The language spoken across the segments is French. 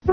C'est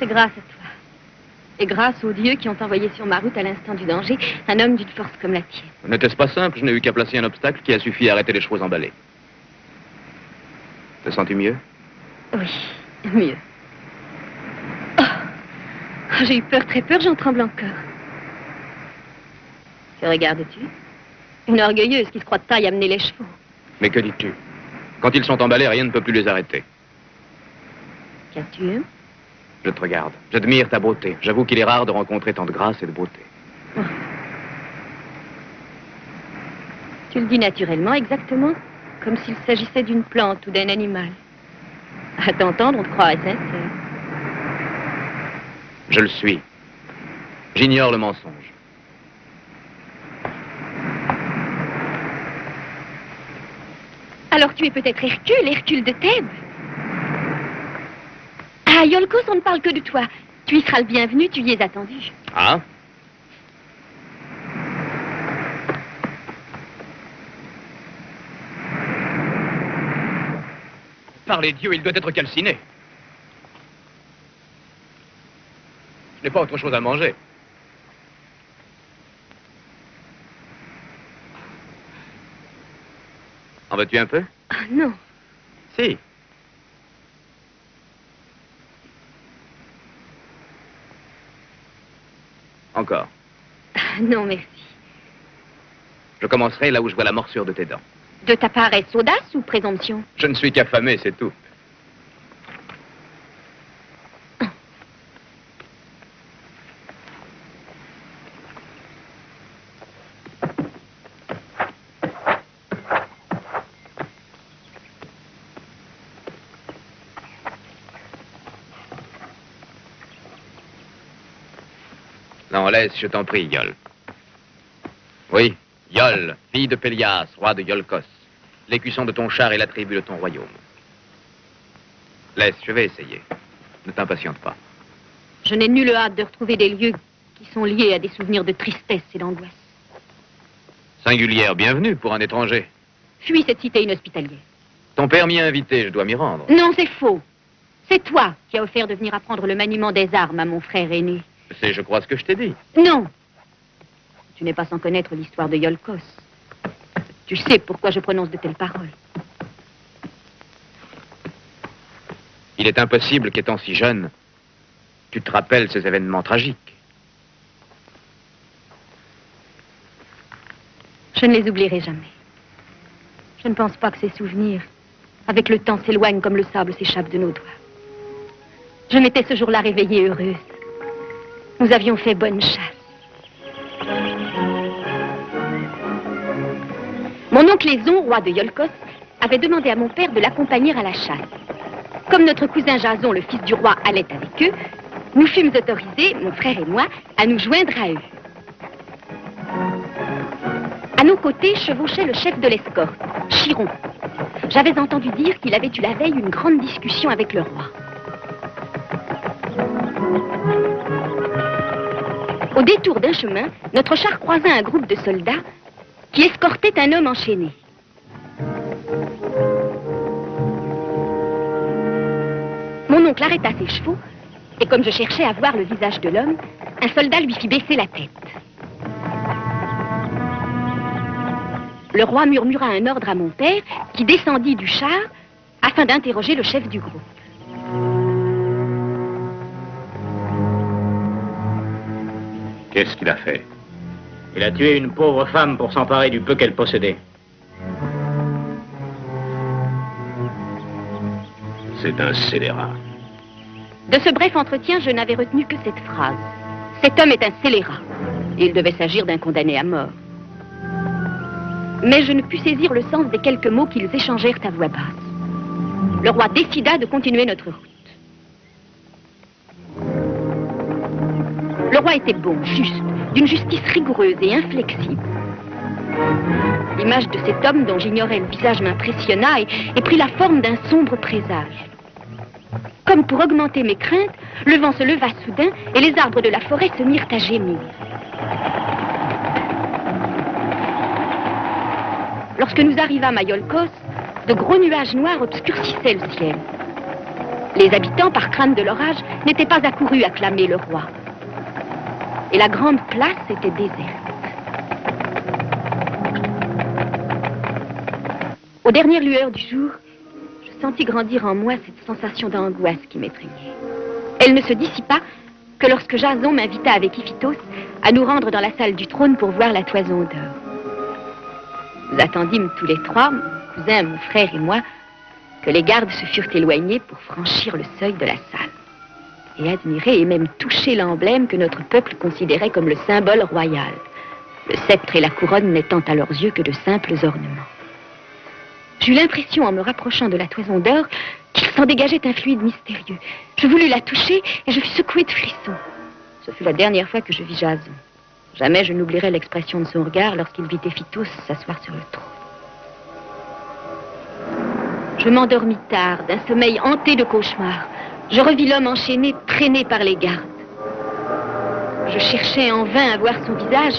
grâce à toi. Et grâce aux dieux qui ont envoyé sur ma route à l'instant du danger un homme d'une force comme la tienne. N'était-ce pas simple? Je n'ai eu qu'à placer un obstacle qui a suffi à arrêter les chevaux emballés. Te sens-tu mieux? Oui, mieux. Oh, j'ai eu peur, très peur, j'en tremble encore. Que regardes-tu? Une orgueilleuse qui se croit de taille à mener les chevaux. Mais que dis-tu? Quand ils sont emballés, rien ne peut plus les arrêter. Qu'as-tu? Je te regarde. J'admire ta beauté. J'avoue qu'il est rare de rencontrer tant de grâce et de beauté. Oh. Tu le dis naturellement, exactement, comme s'il s'agissait d'une plante ou d'un animal. À t'entendre, on te croirait sincère. Je le suis. J'ignore le mensonge. Alors tu es peut-être Hercule, Hercule de Thèbes. À Iolcos, on ne parle que de toi. Tu y seras le bienvenu, tu y es attendu. Ah? Par les dieux, il doit être calciné. Je n'ai pas autre chose à manger. En veux-tu un peu? Ah non. Si. encore. Non, merci. Je commencerai là où je vois la morsure de tes dents. De ta part, est-ce audace ou présomption? Je ne suis qu'affamé, c'est tout. Non, laisse, je t'en prie, Yol. Oui, Yol, fille de Pélias, roi de Iolcos. L'écusson de ton char et la tribu de ton royaume. Laisse, je vais essayer. Ne t'impatiente pas. Je n'ai nulle hâte de retrouver des lieux qui sont liés à des souvenirs de tristesse et d'angoisse. Singulière bienvenue pour un étranger. Fuis cette cité inhospitalière. Ton père m'y a invité, je dois m'y rendre. Non, c'est faux. C'est toi qui as offert de venir apprendre le maniement des armes à mon frère aîné. C'est, je crois, ce que je t'ai dit. Non. Tu n'es pas sans connaître l'histoire de Iolcos. Tu sais pourquoi je prononce de telles paroles. Il est impossible qu'étant si jeune, tu te rappelles ces événements tragiques. Je ne les oublierai jamais. Je ne pense pas que ces souvenirs, avec le temps, s'éloignent comme le sable s'échappe de nos doigts. Je m'étais ce jour-là réveillée heureuse. Nous avions fait bonne chasse. Mon oncle Lézon, roi de Iolcos, avait demandé à mon père de l'accompagner à la chasse. Comme notre cousin Jason, le fils du roi, allait avec eux, nous fûmes autorisés, mon frère et moi, à nous joindre à eux. À nos côtés chevauchait le chef de l'escorte, Chiron. J'avais entendu dire qu'il avait eu la veille une grande discussion avec le roi. Au détour d'un chemin, notre char croisa un groupe de soldats qui escortaient un homme enchaîné. Mon oncle arrêta ses chevaux, et comme je cherchais à voir le visage de l'homme, un soldat lui fit baisser la tête. Le roi murmura un ordre à mon père, qui descendit du char afin d'interroger le chef du groupe. Qu'est-ce qu'il a fait? Il a tué une pauvre femme pour s'emparer du peu qu'elle possédait. C'est un scélérat. De ce bref entretien, je n'avais retenu que cette phrase. Cet homme est un scélérat. Il devait s'agir d'un condamné à mort. Mais je ne pus saisir le sens des quelques mots qu'ils échangèrent à voix basse. Le roi décida de continuer notre route. Le roi était bon, juste, d'une justice rigoureuse et inflexible. L'image de cet homme dont j'ignorais le visage m'impressionna et prit la forme d'un sombre présage. Comme pour augmenter mes craintes, le vent se leva soudain et les arbres de la forêt se mirent à gémir. Lorsque nous arrivâmes à Iolcos, de gros nuages noirs obscurcissaient le ciel. Les habitants, par crainte de l'orage, n'étaient pas accourus acclamer le roi. Et la grande place était déserte. Aux dernières lueurs du jour, je sentis grandir en moi cette sensation d'angoisse qui m'effrayait. Elle ne se dissipa que lorsque Jason m'invita avec Iphitos à nous rendre dans la salle du trône pour voir la toison d'or. Nous attendîmes tous les trois, mon cousin, mon frère et moi, que les gardes se furent éloignés pour franchir le seuil de la salle et admirer et même toucher l'emblème que notre peuple considérait comme le symbole royal, le sceptre et la couronne n'étant à leurs yeux que de simples ornements. J'eus l'impression, en me rapprochant de la toison d'or, qu'il s'en dégageait un fluide mystérieux. Je voulus la toucher et je fus secouée de frissons. Ce fut la dernière fois que je vis Jason. Jamais je n'oublierai l'expression de son regard lorsqu'il vit Iphitos s'asseoir sur le trône. Je m'endormis tard, d'un sommeil hanté de cauchemars. Je revis l'homme enchaîné, traîné par les gardes. Je cherchais en vain à voir son visage,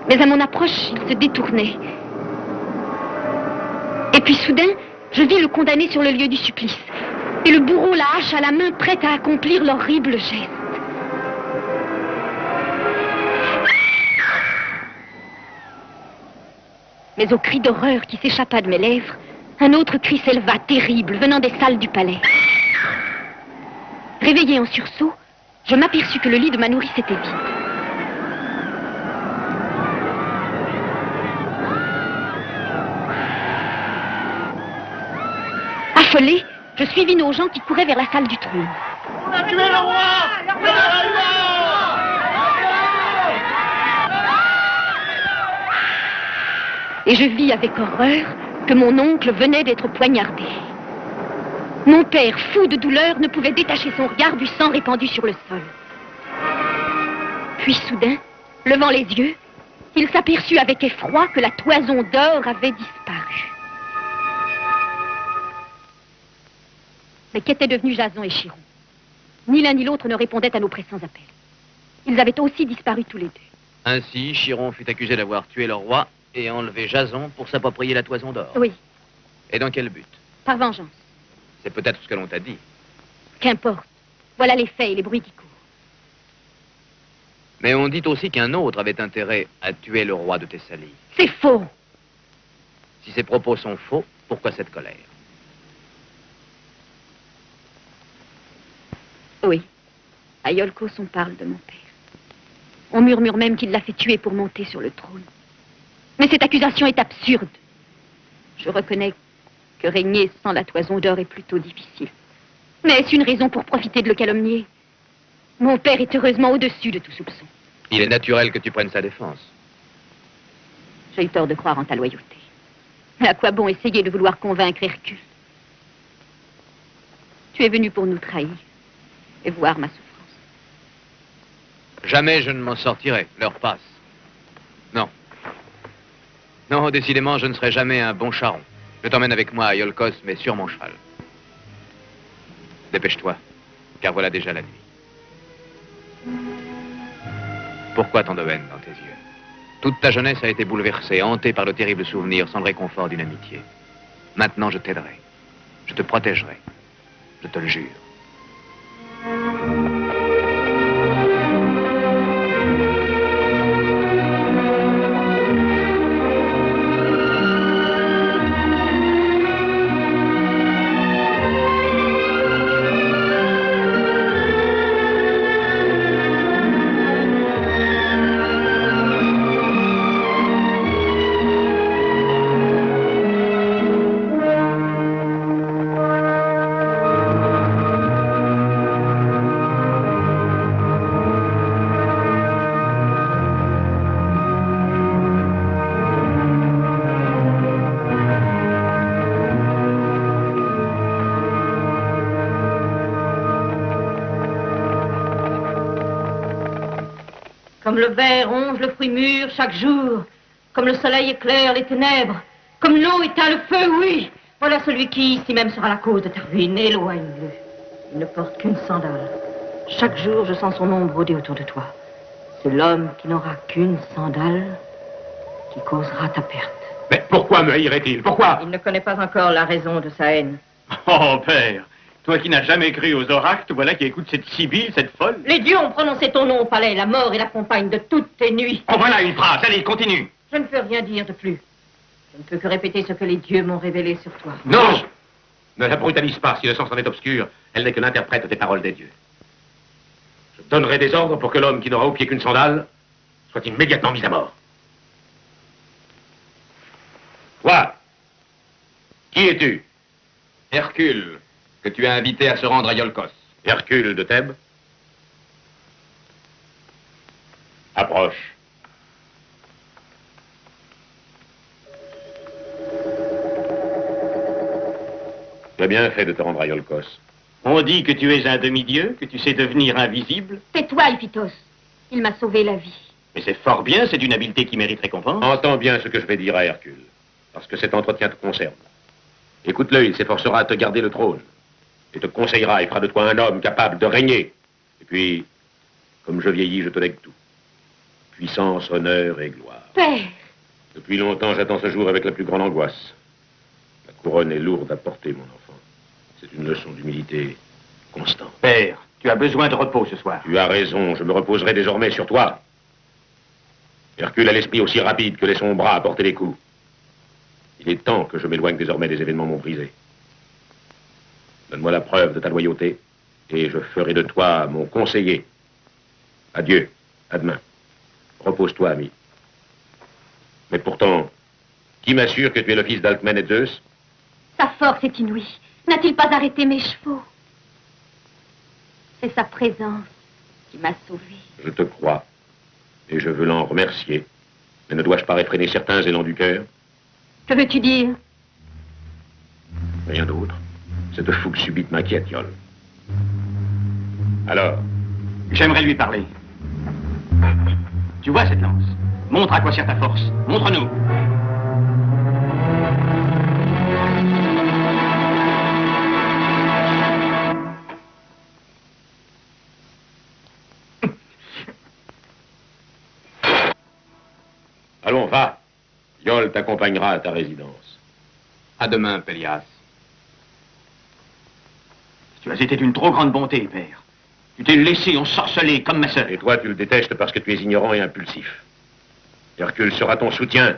mais à mon approche, il se détournait. Et puis soudain, je vis le condamné sur le lieu du supplice, et le bourreau la hache à la main, prêt à accomplir l'horrible geste. Mais au cri d'horreur qui s'échappa de mes lèvres, un autre cri s'éleva, terrible, venant des salles du palais. Réveillée en sursaut, je m'aperçus que le lit de ma nourrice était vide. Affolée, je suivis nos gens qui couraient vers la salle du trône. On a tué le roi! Et je vis avec horreur que mon oncle venait d'être poignardé. Mon père, fou de douleur, ne pouvait détacher son regard du sang répandu sur le sol. Puis soudain, levant les yeux, il s'aperçut avec effroi que la toison d'or avait disparu. Mais qu'étaient devenus Jason et Chiron? Ni l'un ni l'autre ne répondait à nos pressants appels. Ils avaient aussi disparu tous les deux. Ainsi, Chiron fut accusé d'avoir tué le roi et enlevé Jason pour s'approprier la toison d'or. Oui, Et dans quel but? par vengeance. C'est peut-être ce que l'on t'a dit. Qu'importe. Voilà les faits et les bruits qui courent. Mais on dit aussi qu'un autre avait intérêt à tuer le roi de Thessalie. C'est faux. Si ces propos sont faux, pourquoi cette colère? Oui. À Iolcos, on parle de mon père. On murmure même qu'il l'a fait tuer pour monter sur le trône. Mais cette accusation est absurde. Je reconnais que régner sans la toison d'or est plutôt difficile. Mais est-ce une raison pour profiter de le calomnier? Mon père est heureusement au-dessus de tout soupçon. Il est naturel que tu prennes sa défense. J'ai eu tort de croire en ta loyauté. À quoi bon essayer de vouloir convaincre Hercule? Tu es venu pour nous trahir et voir ma souffrance. Jamais je ne m'en sortirai. L'heure passe. Non. Non, décidément, je ne serai jamais un bon charron. Je t'emmène avec moi à Iolcos, mais sur mon cheval. Dépêche-toi, car voilà déjà la nuit. Pourquoi tant de haine dans tes yeux? Toute ta jeunesse a été bouleversée, hantée par le terrible souvenir, sans le réconfort d'une amitié. Maintenant, je t'aiderai. Je te protégerai. Je te le jure. Comme le ver ronge le fruit mûr chaque jour, comme le soleil éclaire les ténèbres, comme l'eau éteint le feu, oui. Voilà celui qui, ici même, sera la cause de ta ruine. Éloigne-le. Il ne porte qu'une sandale. Chaque jour, je sens son ombre rôder autour de toi. C'est l'homme qui n'aura qu'une sandale qui causera ta perte. Mais pourquoi me haïrait-il? Pourquoi? Il ne connaît pas encore la raison de sa haine. Oh, père, toi qui n'as jamais cru aux oracles, voilà qui écoute cette sibylle, cette folle. Les dieux ont prononcé ton nom au palais. La mort est la compagne de toutes tes nuits. Oh, voilà une phrase. Allez, continue. Je ne peux rien dire de plus. Je ne peux que répéter ce que les dieux m'ont révélé sur toi. Non! Ne la brutalise pas. Si le sens en est obscur, elle n'est que l'interprète des paroles des dieux. Je donnerai des ordres pour que l'homme qui n'aura au pied qu'une sandale soit immédiatement mis à mort. Toi, qui es-tu? Hercule, que tu as invité à se rendre à Iolcos. Hercule de Thèbes? Approche. Tu as bien fait de te rendre à Iolcos. On dit que tu es un demi-dieu, que tu sais devenir invisible. Tais-toi, Iphitos. Il m'a sauvé la vie. Mais c'est fort bien, c'est une habileté qui mérite récompense. Entends bien ce que je vais dire à Hercule, parce que cet entretien te concerne. Écoute-le, il s'efforcera de te garder le trône. Et te conseillera et fera de toi un homme capable de régner. Et puis, comme je vieillis, je te lègue tout. Puissance, honneur et gloire. Père! Depuis longtemps, j'attends ce jour avec la plus grande angoisse. La couronne est lourde à porter, mon enfant. C'est une leçon d'humilité constante. Père, tu as besoin de repos ce soir. Tu as raison, je me reposerai désormais sur toi. Hercule a l'esprit aussi rapide que l'est son bras à porter les coups. Il est temps que je m'éloigne désormais des événements m'ont brisé. Donne-moi la preuve de ta loyauté, et je ferai de toi mon conseiller. Adieu, à demain. Repose-toi, ami. Mais pourtant, qui m'assure que tu es le fils d'Alcmène et de Zeus? Sa force est inouïe. N'a-t-il pas arrêté mes chevaux? C'est sa présence qui m'a sauvée. Je te crois. Et je veux l'en remercier. Mais ne dois-je pas réfréner certains élans du cœur? Que veux-tu dire? Rien d'autre. Cette fougue subite m'inquiète, Yol. Alors? J'aimerais lui parler. Tu vois cette lance? Montre à quoi sert ta force. Montre-nous. Allons, va. Yol t'accompagnera à ta résidence. À demain, Pélias. Tu as été d'une trop grande bonté, père. Tu t'es laissé ensorceler comme ma sœur. Et toi, tu le détestes parce que tu es ignorant et impulsif. Hercule sera ton soutien.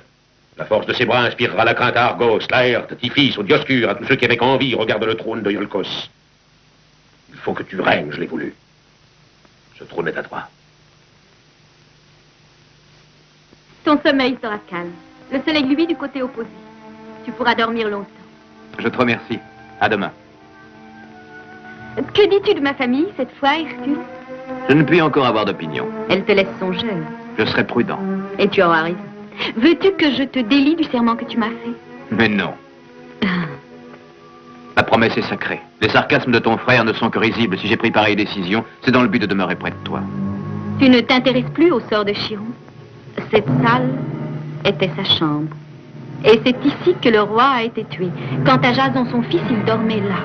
La force de ses bras inspirera la crainte à Argos, Laerte, Tiphys, au Dioscure, à tous ceux qui avec envie regardent le trône de Iolcos. Il faut que tu règnes, je l'ai voulu. Ce trône est à toi. Ton sommeil sera calme. Le soleil, lui, du côté opposé. Tu pourras dormir longtemps. Je te remercie. À demain. Que dis-tu de ma famille, cette fois, Hercule? Je ne puis encore avoir d'opinion. Elle te laisse songer. Je serai prudent. Et tu auras raison. Veux-tu que je te délie du serment que tu m'as fait? Mais non. La promesse est sacrée. Les sarcasmes de ton frère ne sont que risibles. Si j'ai pris pareille décision, c'est dans le but de demeurer près de toi. Tu ne t'intéresses plus au sort de Chiron. Cette salle était sa chambre. Et c'est ici que le roi a été tué. Quant à Jason, son fils, il dormait là.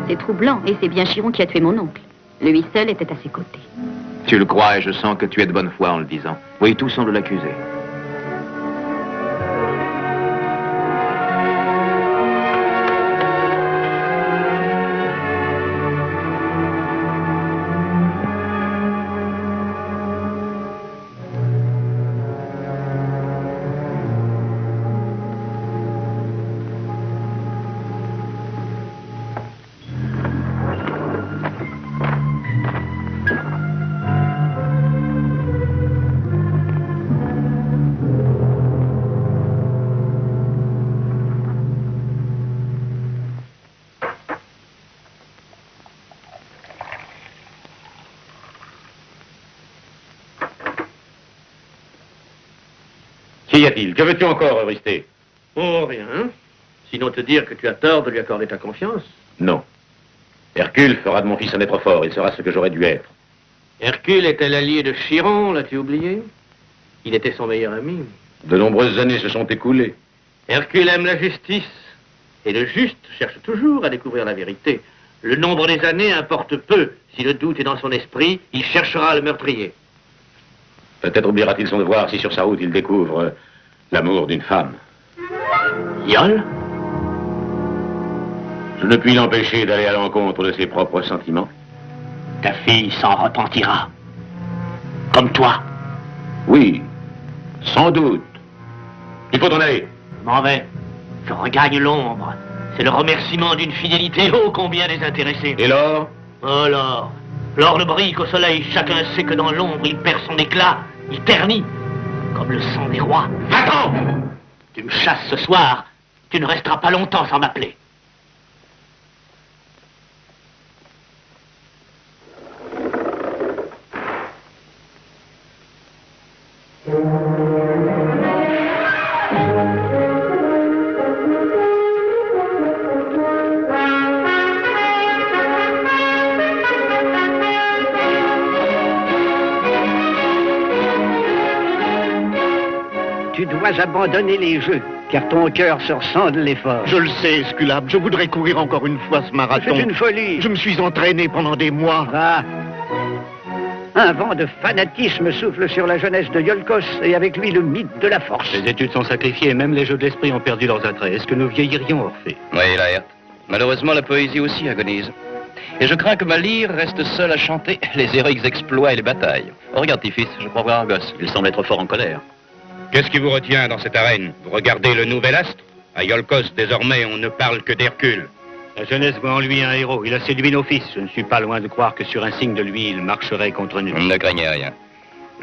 C'est troublant, et c'est bien Chiron qui a tué mon oncle. Lui seul était à ses côtés. Tu le crois et je sens que tu es de bonne foi en le disant. Oui, tout semble l'accuser. Qu'y a-t-il? Que veux-tu encore, Eurysthée? Oh, rien. Sinon te dire que tu as tort de lui accorder ta confiance. Non. Hercule fera de mon fils un être fort. Il sera ce que j'aurais dû être. Hercule était l'allié de Chiron, l'as-tu oublié? Il était son meilleur ami. De nombreuses années se sont écoulées. Hercule aime la justice. Et le juste cherche toujours à découvrir la vérité. Le nombre des années importe peu. Si le doute est dans son esprit, il cherchera le meurtrier. Peut-être oubliera-t-il son devoir si sur sa route il découvre l'amour d'une femme. Yol? Je ne puis l'empêcher d'aller à l'encontre de ses propres sentiments. Ta fille s'en repentira. Comme toi. Oui, sans doute. Il faut en aller. M'en vais. Je regagne l'ombre. C'est le remerciement d'une fidélité ô combien désintéressée. Et l'or? Oh l'or. L'or ne brille qu'au soleil. Chacun sait que dans l'ombre, il perd son éclat. Il ternit. Comme le sang des rois. Attends! Tu me chasses ce soir. Tu ne resteras pas longtemps sans m'appeler. Tu dois abandonner les jeux, car ton cœur se ressent de l'effort. Je le sais, Esculape, je voudrais courir encore une fois ce marathon. C'est une folie. Je me suis entraîné pendant des mois. Va. Un vent de fanatisme souffle sur la jeunesse de Iolcos et avec lui le mythe de la force. Les études sont sacrifiées et même les jeux de l'esprit ont perdu leurs attraits. Est-ce que nous vieillirions, Orphée? Oui, Laerte. Malheureusement, la poésie aussi agonise. Et je crains que ma lyre reste seule à chanter les héroïques exploits et les batailles. Oh, regarde, Tiphys, je crois voir Argos. Il semble être fort en colère. Qu'est-ce qui vous retient dans cette arène? Vous regardez le nouvel astre? À Iolcos, désormais, on ne parle que d'Hercule. La jeunesse voit en lui un héros. Il a séduit nos fils. Je ne suis pas loin de croire que sur un signe de lui, il marcherait contre nous. Ne craignez rien.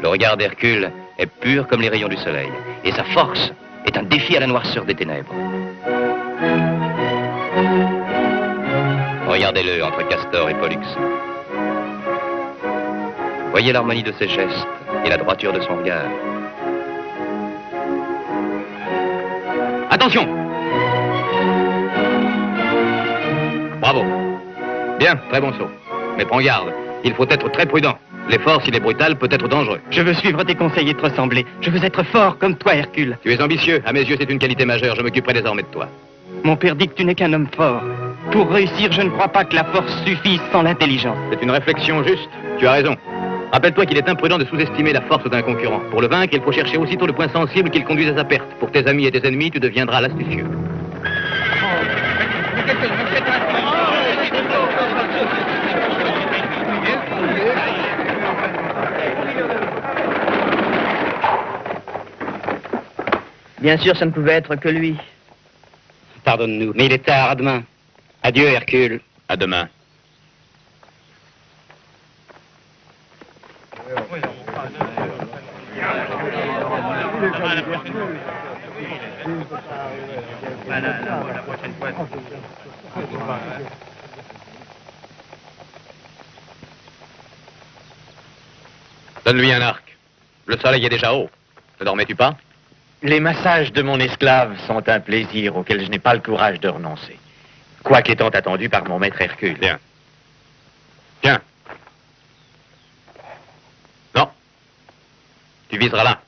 Le regard d'Hercule est pur comme les rayons du soleil. Et sa force est un défi à la noirceur des ténèbres. Regardez-le entre Castor et Pollux. Voyez l'harmonie de ses gestes et la droiture de son regard. Attention! Bravo. Bien, très bon saut. Mais prends garde, il faut être très prudent. L'effort, s'il est brutal, peut être dangereux. Je veux suivre tes conseils et te ressembler. Je veux être fort comme toi, Hercule. Tu es ambitieux. À mes yeux, c'est une qualité majeure. Je m'occuperai désormais de toi. Mon père dit que tu n'es qu'un homme fort. Pour réussir, je ne crois pas que la force suffise sans l'intelligence. C'est une réflexion juste. Tu as raison. Rappelle-toi qu'il est imprudent de sous-estimer la force d'un concurrent. Pour le vaincre, il faut chercher aussitôt le point sensible qui le conduise à sa perte. Pour tes amis et tes ennemis, tu deviendras l'astucieux. Bien sûr, ça ne pouvait être que lui. Pardonne-nous, mais il est tard, à demain. Adieu, Hercule. À demain. Donne-lui un arc. Le soleil est déjà haut. Ne dormais-tu pas? Les massages de mon esclave sont un plaisir auquel je n'ai pas le courage de renoncer. Quoique étant attendu par mon maître Hercule. Bien. Tiens. Non. Tu viseras là.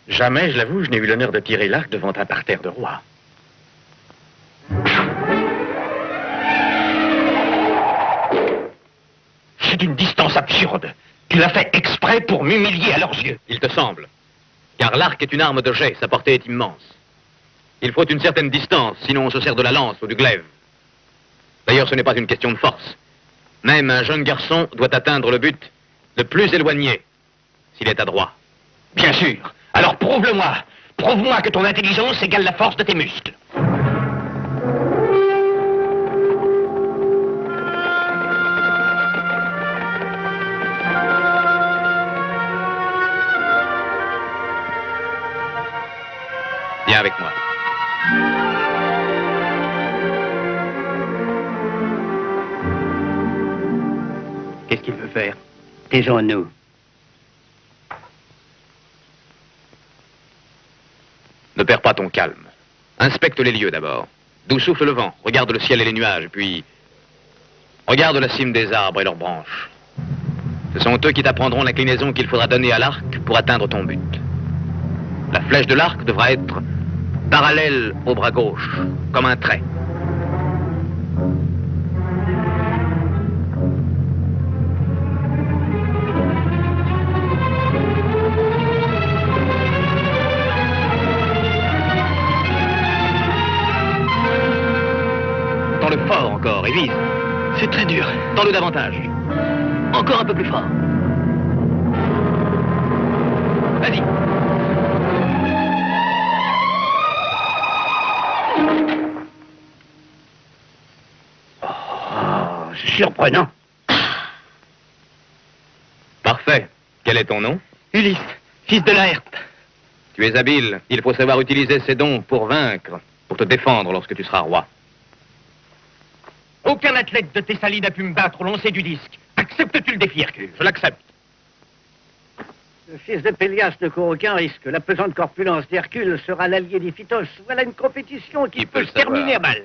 Jamais, je l'avoue, je n'ai eu l'honneur de tirer l'arc devant un parterre de rois. C'est une distance absurde. Tu l'as fait exprès pour m'humilier à leurs yeux. Il te semble. Car l'arc est une arme de jet, sa portée est immense. Il faut une certaine distance, sinon on se sert de la lance ou du glaive. D'ailleurs, ce n'est pas une question de force. Même un jeune garçon doit atteindre le but le plus éloigné, s'il est adroit. Bien sûr. Alors prouve-le-moi. Prouve-moi que ton intelligence égale la force de tes muscles. Viens avec moi. Qu'est-ce qu'il veut faire? Taisons-nous. Ne perds pas ton calme. Inspecte les lieux d'abord. D'où souffle le vent. Regarde le ciel et les nuages, puis regarde la cime des arbres et leurs branches. Ce sont eux qui t'apprendront l'inclinaison qu'il faudra donner à l'arc pour atteindre ton but. La flèche de l'arc devra être parallèle au bras gauche, comme un trait. Tends-le fort encore et vise. C'est très dur. Tends-le davantage. Encore un peu plus fort. Vas-y. Oh, c'est surprenant. Parfait. Quel est ton nom? Ulysse, fils de Laerte. Tu es habile. Il faut savoir utiliser ses dons pour vaincre, pour te défendre lorsque tu seras roi. Aucun athlète de Thessalie n'a pu me battre au lancer du disque. Acceptes-tu le défi, Hercule? Je l'accepte. Le fils de Pélias ne court aucun risque. La pesante corpulence d'Hercule sera l'allié d'Iphitos. Voilà une compétition qui peut se terminer à mal.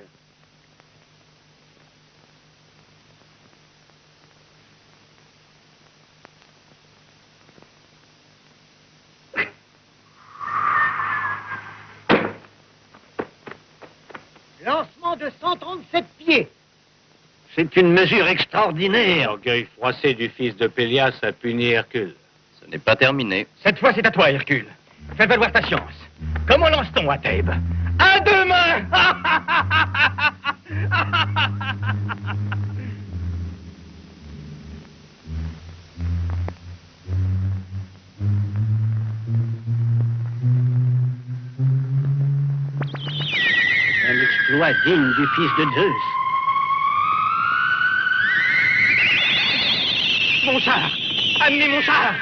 Lancement de 137 pieds. C'est une mesure extraordinaire. L'orgueil froissé du fils de Pélias a puni Hercule. Ce n'est pas terminé. Cette fois, c'est à toi, Hercule. Fais valoir ta science. Comment lance-t-on à Thèbes? À deux mains. Un exploit digne du fils de Zeus. Mon char! Amenez mon char!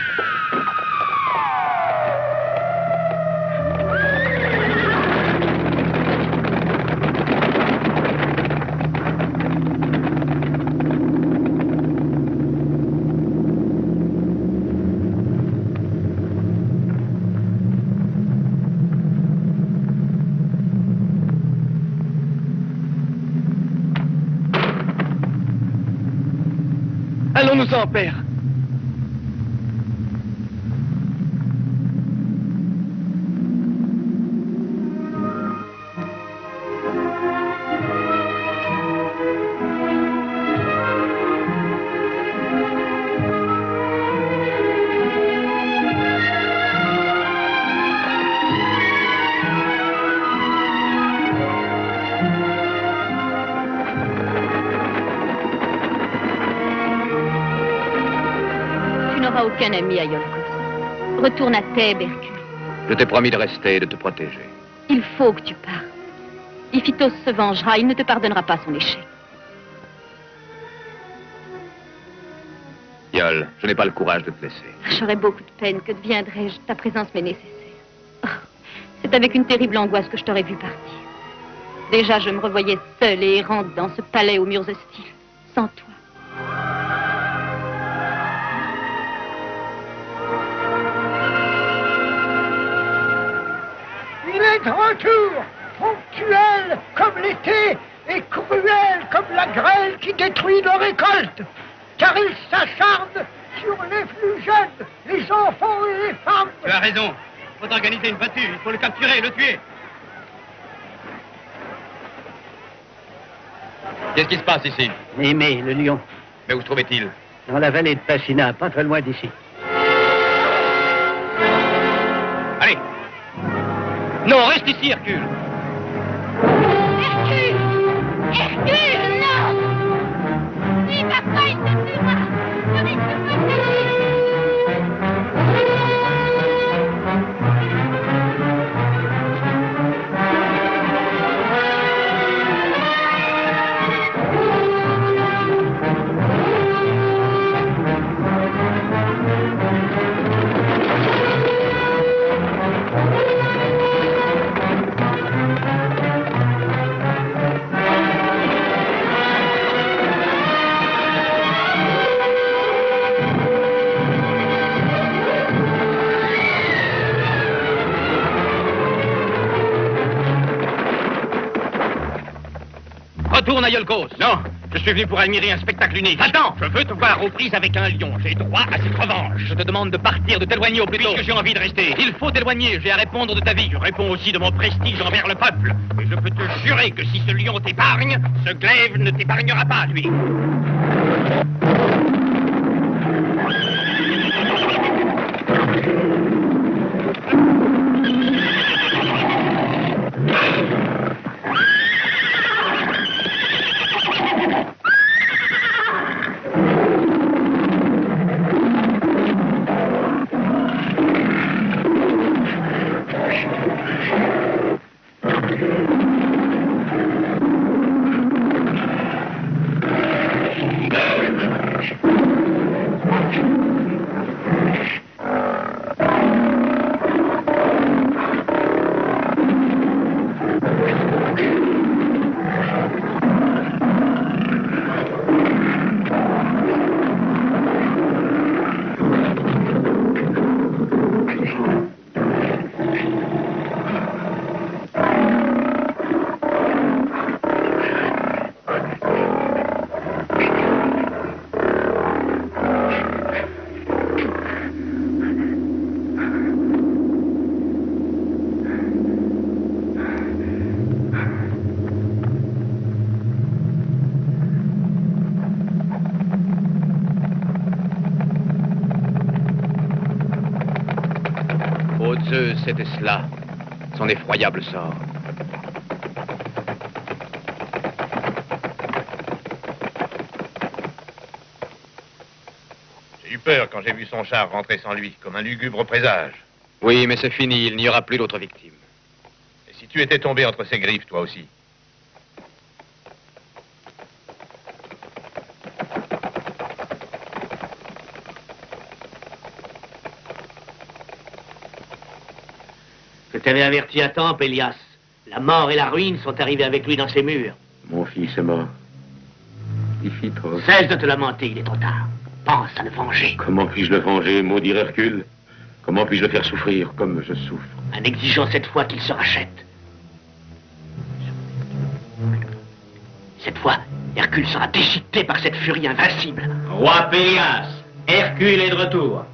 sang, père. Aucun ami à Iolcos. Retourne à Thèbes, Hercule. Je t'ai promis de rester et de te protéger. Il faut que tu partes. Iphitos se vengera, il ne te pardonnera pas son échec. Iol, je n'ai pas le courage de te laisser. J'aurais beaucoup de peine, que deviendrais-je? Ta présence m'est nécessaire. Oh, c'est avec une terrible angoisse que je t'aurais vu partir. Déjà, je me revoyais seule et errante dans ce palais aux murs hostiles, sans toi. De retour, ponctuel comme l'été et cruel comme la grêle qui détruit nos récoltes, car il s'acharne sur les plus jeunes, les enfants et les femmes. Tu as raison. Il faut organiser une battue. Il faut le capturer et le tuer. Qu'est-ce qui se passe ici? Némée, le lion. Mais où se trouvait-il? Dans la vallée de Passina, pas très loin d'ici. Allez. Non, reste ici, Hercule. Hercule! Hercule, non! S'il va pas, il te tuera! Ne risque pas de Retourne à Iolcos. Non, je suis venu pour admirer un spectacle unique. Attends, je veux te voir aux prises avec un lion. J'ai droit à cette revanche. Je te demande de partir, de t'éloigner au plus tôt. Puisque j'ai envie de rester. Il faut t'éloigner, j'ai à répondre de ta vie. Je réponds aussi de mon prestige envers le peuple. Et je peux te jurer que si ce lion t'épargne, ce glaive ne t'épargnera pas, lui. Zeus, c'était cela, son effroyable sort. J'ai eu peur quand j'ai vu son char rentrer sans lui, comme un lugubre présage. Oui, mais c'est fini, il n'y aura plus d'autres victimes. Et si tu étais tombé entre ses griffes, toi aussi? Je t'avais averti à temps, Pélias. La mort et la ruine sont arrivées avec lui dans ses murs. Mon fils est mort. Iphitos. Cesse de te lamenter, il est trop tard. Pense à le venger. Comment puis-je le venger, maudit Hercule? Comment puis-je le faire souffrir comme je souffre? En exigeant cette fois qu'il se rachète. Cette fois, Hercule sera déchiqueté par cette furie invincible. Roi Pélias, Hercule est de retour.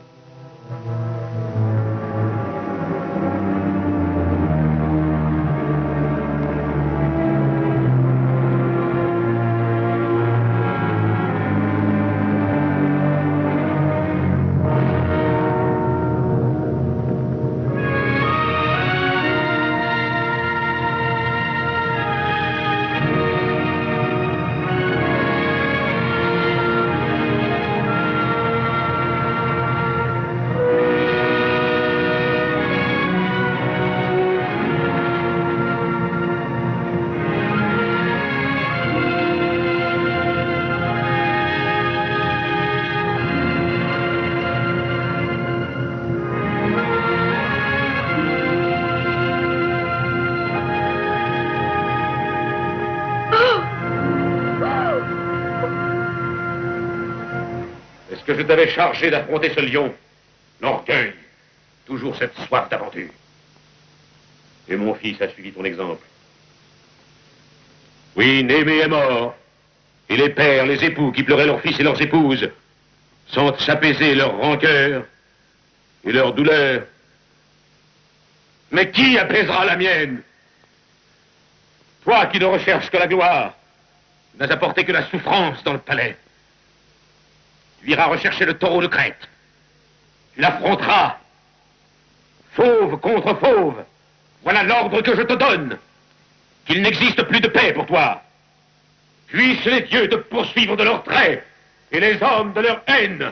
Que je t'avais chargé d'affronter ce lion. L'orgueil. Toujours cette soif d'aventure. Et mon fils a suivi ton exemple. Oui, Némée est mort. Et les pères, les époux qui pleuraient leurs fils et leurs épouses sentent s'apaiser leur rancœur et leur douleur. Mais qui apaisera la mienne? Toi qui ne recherches que la gloire, n'as apporté que la souffrance dans le palais. Tu iras rechercher le taureau de Crète. Tu l'affronteras. Fauve contre fauve. Voilà l'ordre que je te donne. Qu'il n'existe plus de paix pour toi. Puissent les dieux te poursuivre de leurs traits et les hommes de leur haine.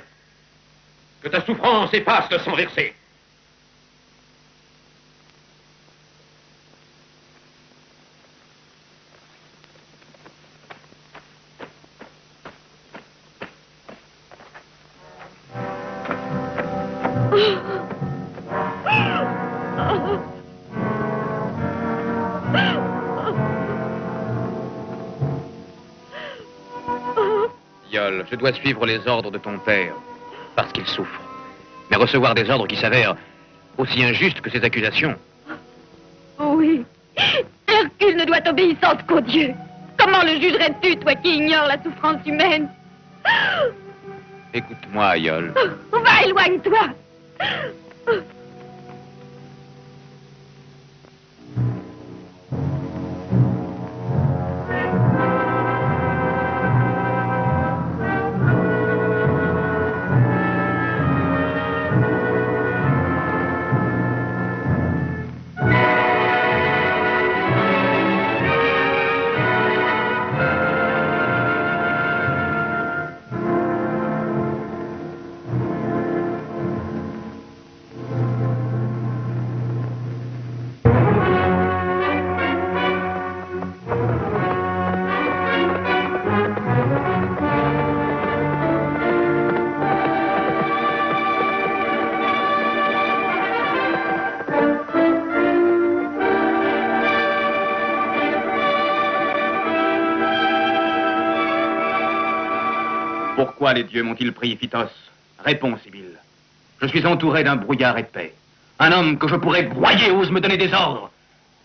Que ta souffrance efface le sang versé. Iole, je dois suivre les ordres de ton père, parce qu'il souffre. Mais recevoir des ordres qui s'avèrent aussi injustes que ses accusations. Oui. Hercule ne doit obéissance qu'aux dieux. Comment le jugerais-tu, toi qui ignores la souffrance humaine? Écoute-moi, Iole. Va, éloigne-toi. Pourquoi les dieux m'ont-ils pris, Iphitos? Réponds, Sibylle. Je suis entouré d'un brouillard épais. Un homme que je pourrais broyer ose me donner des ordres.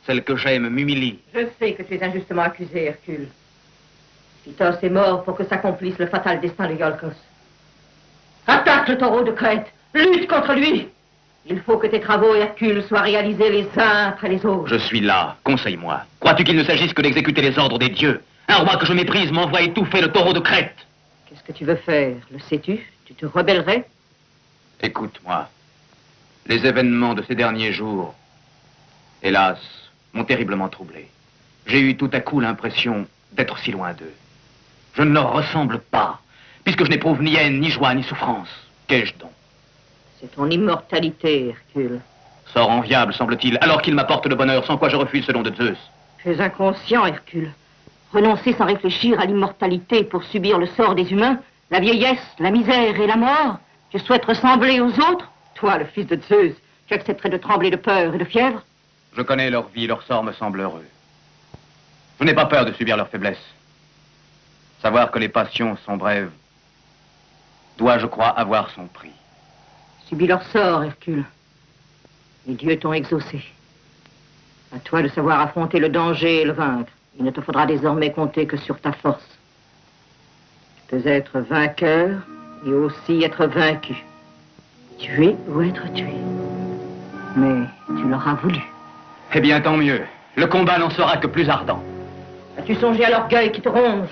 Celle que j'aime m'humilie. Je sais que tu es injustement accusé, Hercule. Iphitos est mort pour que s'accomplisse le fatal destin de Iolcos. Attaque le taureau de Crète. Lutte contre lui. Il faut que tes travaux, Hercule, soient réalisés les uns après les autres. Je suis là. Conseille-moi. Crois-tu qu'il ne s'agisse que d'exécuter les ordres des dieux? Un roi que je méprise m'envoie étouffer le taureau de Crète. Qu'est-ce que tu veux faire? Le sais-tu? Tu te rebellerais? Écoute-moi. Les événements de ces derniers jours, hélas, m'ont terriblement troublé. J'ai eu tout à coup l'impression d'être si loin d'eux. Je ne leur ressemble pas, puisque je n'éprouve ni haine, ni joie, ni souffrance. Qu'ai-je donc? C'est ton immortalité, Hercule. Sort enviable, semble-t-il, alors qu'il m'apporte le bonheur, sans quoi je refuse ce don de Zeus. Tu es inconscient, Hercule. Renoncer sans réfléchir à l'immortalité pour subir le sort des humains, la vieillesse, la misère et la mort. Tu souhaites ressembler aux autres? Toi, le fils de Zeus, tu accepterais de trembler de peur et de fièvre? Je connais leur vie, leur sort me semble heureux. Je n'ai pas peur de subir leur faiblesse. Savoir que les passions sont brèves doit, je crois, avoir son prix. Subis leur sort, Hercule. Les dieux t'ont exaucé. À toi de savoir affronter le danger et le vaincre. Il ne te faudra désormais compter que sur ta force. peux être vainqueur et aussi être vaincu. Tuer ou être tué. Mais tu l'auras voulu. Eh bien, tant mieux. Le combat n'en sera que plus ardent. As-tu songé à l'orgueil qui te ronge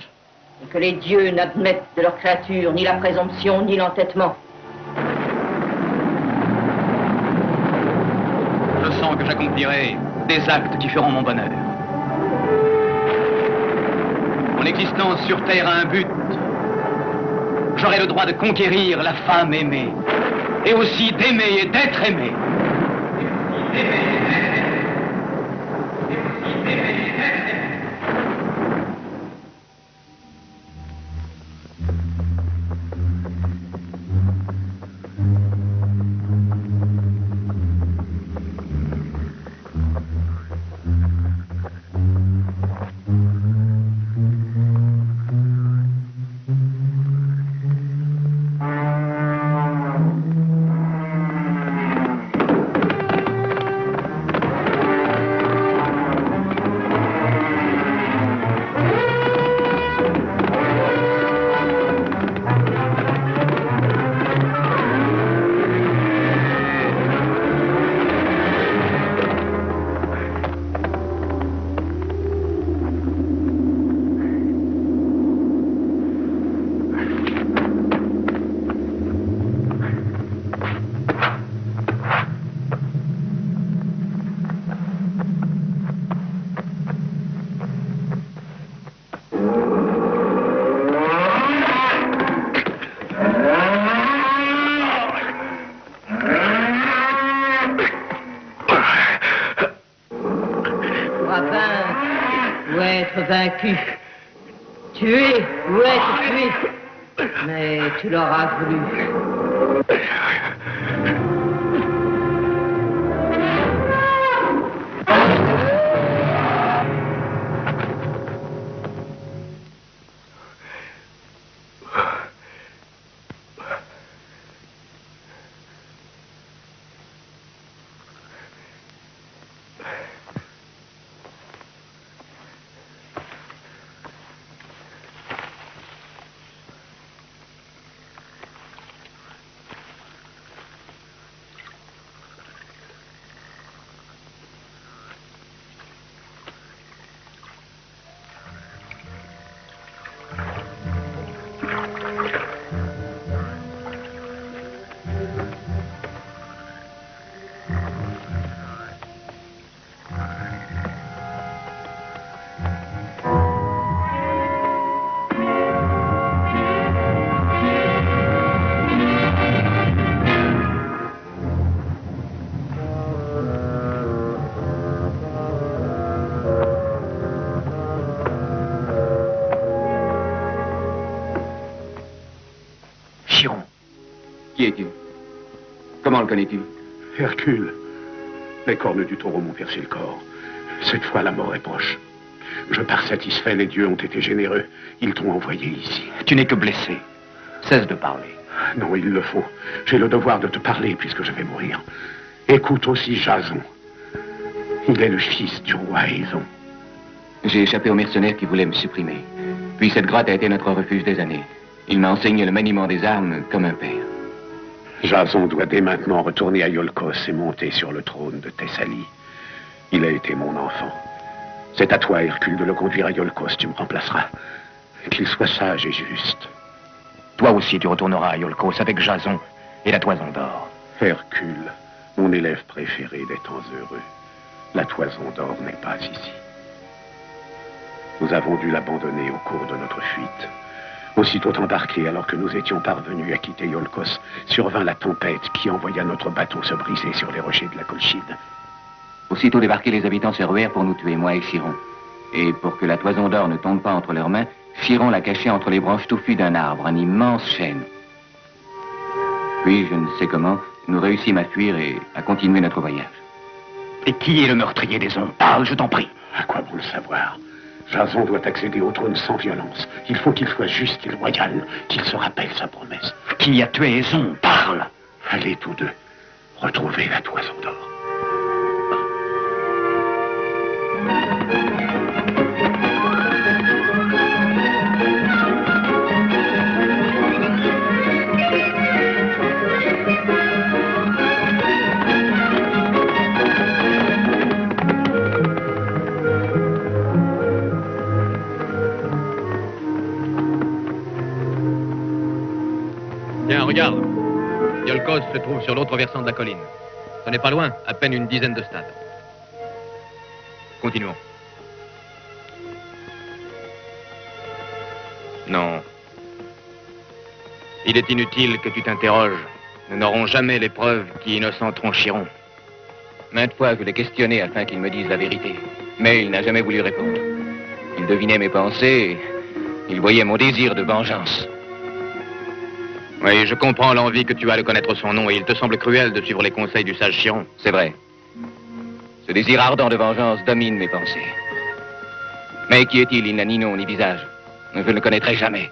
et que les dieux n'admettent de leur créature ni la présomption ni l'entêtement? Je sens que j'accomplirai des actes qui feront mon bonheur. Mon existence sur Terre a un but. J'aurai le droit de conquérir la femme aimée. Et aussi d'aimer et d'être aimé. Vaincu, tué ou être tué, mais tu l'auras voulu. Qui es-tu? Comment le connais-tu? Hercule. Les cornes du taureau m'ont percé le corps. Cette fois, la mort est proche. Je pars satisfait, les dieux ont été généreux. Ils t'ont envoyé ici. Tu n'es que blessé. Cesse de parler. Non, il le faut. J'ai le devoir de te parler puisque je vais mourir. Écoute aussi Jason. Il est le fils du roi Aéson. J'ai échappé aux mercenaires qui voulaient me supprimer. Puis cette grotte a été notre refuge des années. Il m'a enseigné le maniement des armes comme un père. Jason doit dès maintenant retourner à Iolcos et monter sur le trône de Thessalie. Il a été mon enfant. C'est à toi, Hercule, de le conduire à Iolcos. Tu me remplaceras. Qu'il soit sage et juste. Toi aussi, tu retourneras à Iolcos avec Jason et la toison d'or. Hercule, mon élève préféré des temps heureux. La toison d'or n'est pas ici. Nous avons dû l'abandonner au cours de notre fuite. Aussitôt embarqués, alors que nous étions parvenus à quitter Iolcos, survint la tempête qui envoya notre bateau se briser sur les rochers de la Colchide. Aussitôt débarqués, les habitants se ruèrent pour nous tuer, moi et Chiron. Et pour que la toison d'or ne tombe pas entre leurs mains, Chiron l'a cachée entre les branches touffues d'un arbre, un immense chêne. Puis, je ne sais comment, nous réussîmes à fuir et à continuer notre voyage. Et qui est le meurtrier des hommes? Parle, je t'en prie. À quoi bon le savoir? Jason doit accéder au trône sans violence. Il faut qu'il soit juste et loyal, qu'il se rappelle sa promesse. Qui a tué Aéson? Parle! Allez tous deux, retrouver la toison d'or. regarde. Yolkos se trouve sur l'autre versant de la colline. Ce n'est pas loin, à peine une dizaine de stades. Continuons. Non. Il est inutile que tu t'interroges. Nous n'aurons jamais les preuves qui innocenteront Chiron. Maintes fois, je l'ai questionné afin qu'il me dise la vérité. Mais il n'a jamais voulu répondre. Il devinait mes pensées, il voyait mon désir de vengeance. Oui, je comprends l'envie que tu as de connaître son nom et il te semble cruel de suivre les conseils du sage Chiron. C'est vrai. Ce désir ardent de vengeance domine mes pensées. Mais qui est-il? Il n'a ni nom ni visage. Je ne le connaîtrai jamais.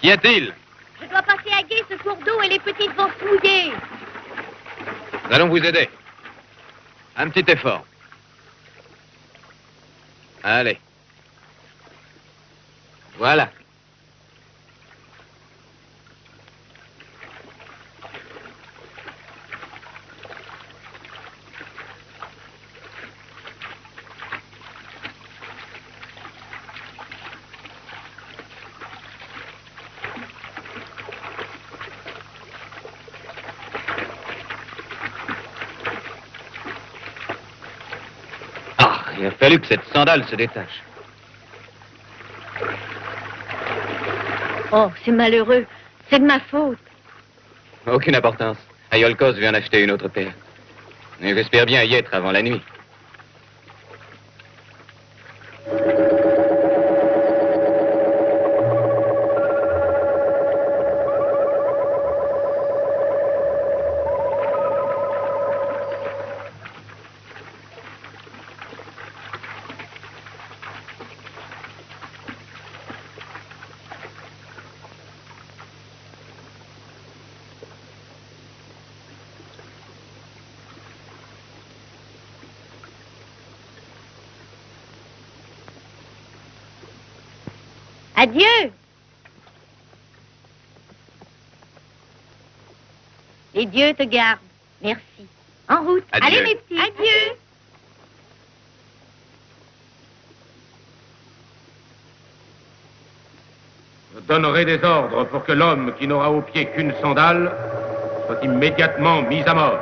Qu'y a-t-il? Je dois passer à gué ce cours d'eau et les petites vont se mouiller. Nous allons vous aider. Un petit effort. Allez. Voilà. Il a fallu que cette sandale se détache. Oh, c'est malheureux. C'est de ma faute. Aucune importance. Iolkos vient d'acheter une autre paire. Et j'espère bien y être avant la nuit. Adieu. Et Dieu te garde. Merci. En route. Adieu. Allez mes petits. Adieu. Je donnerai des ordres pour que l'homme qui n'aura au pied qu'une sandale soit immédiatement mis à mort.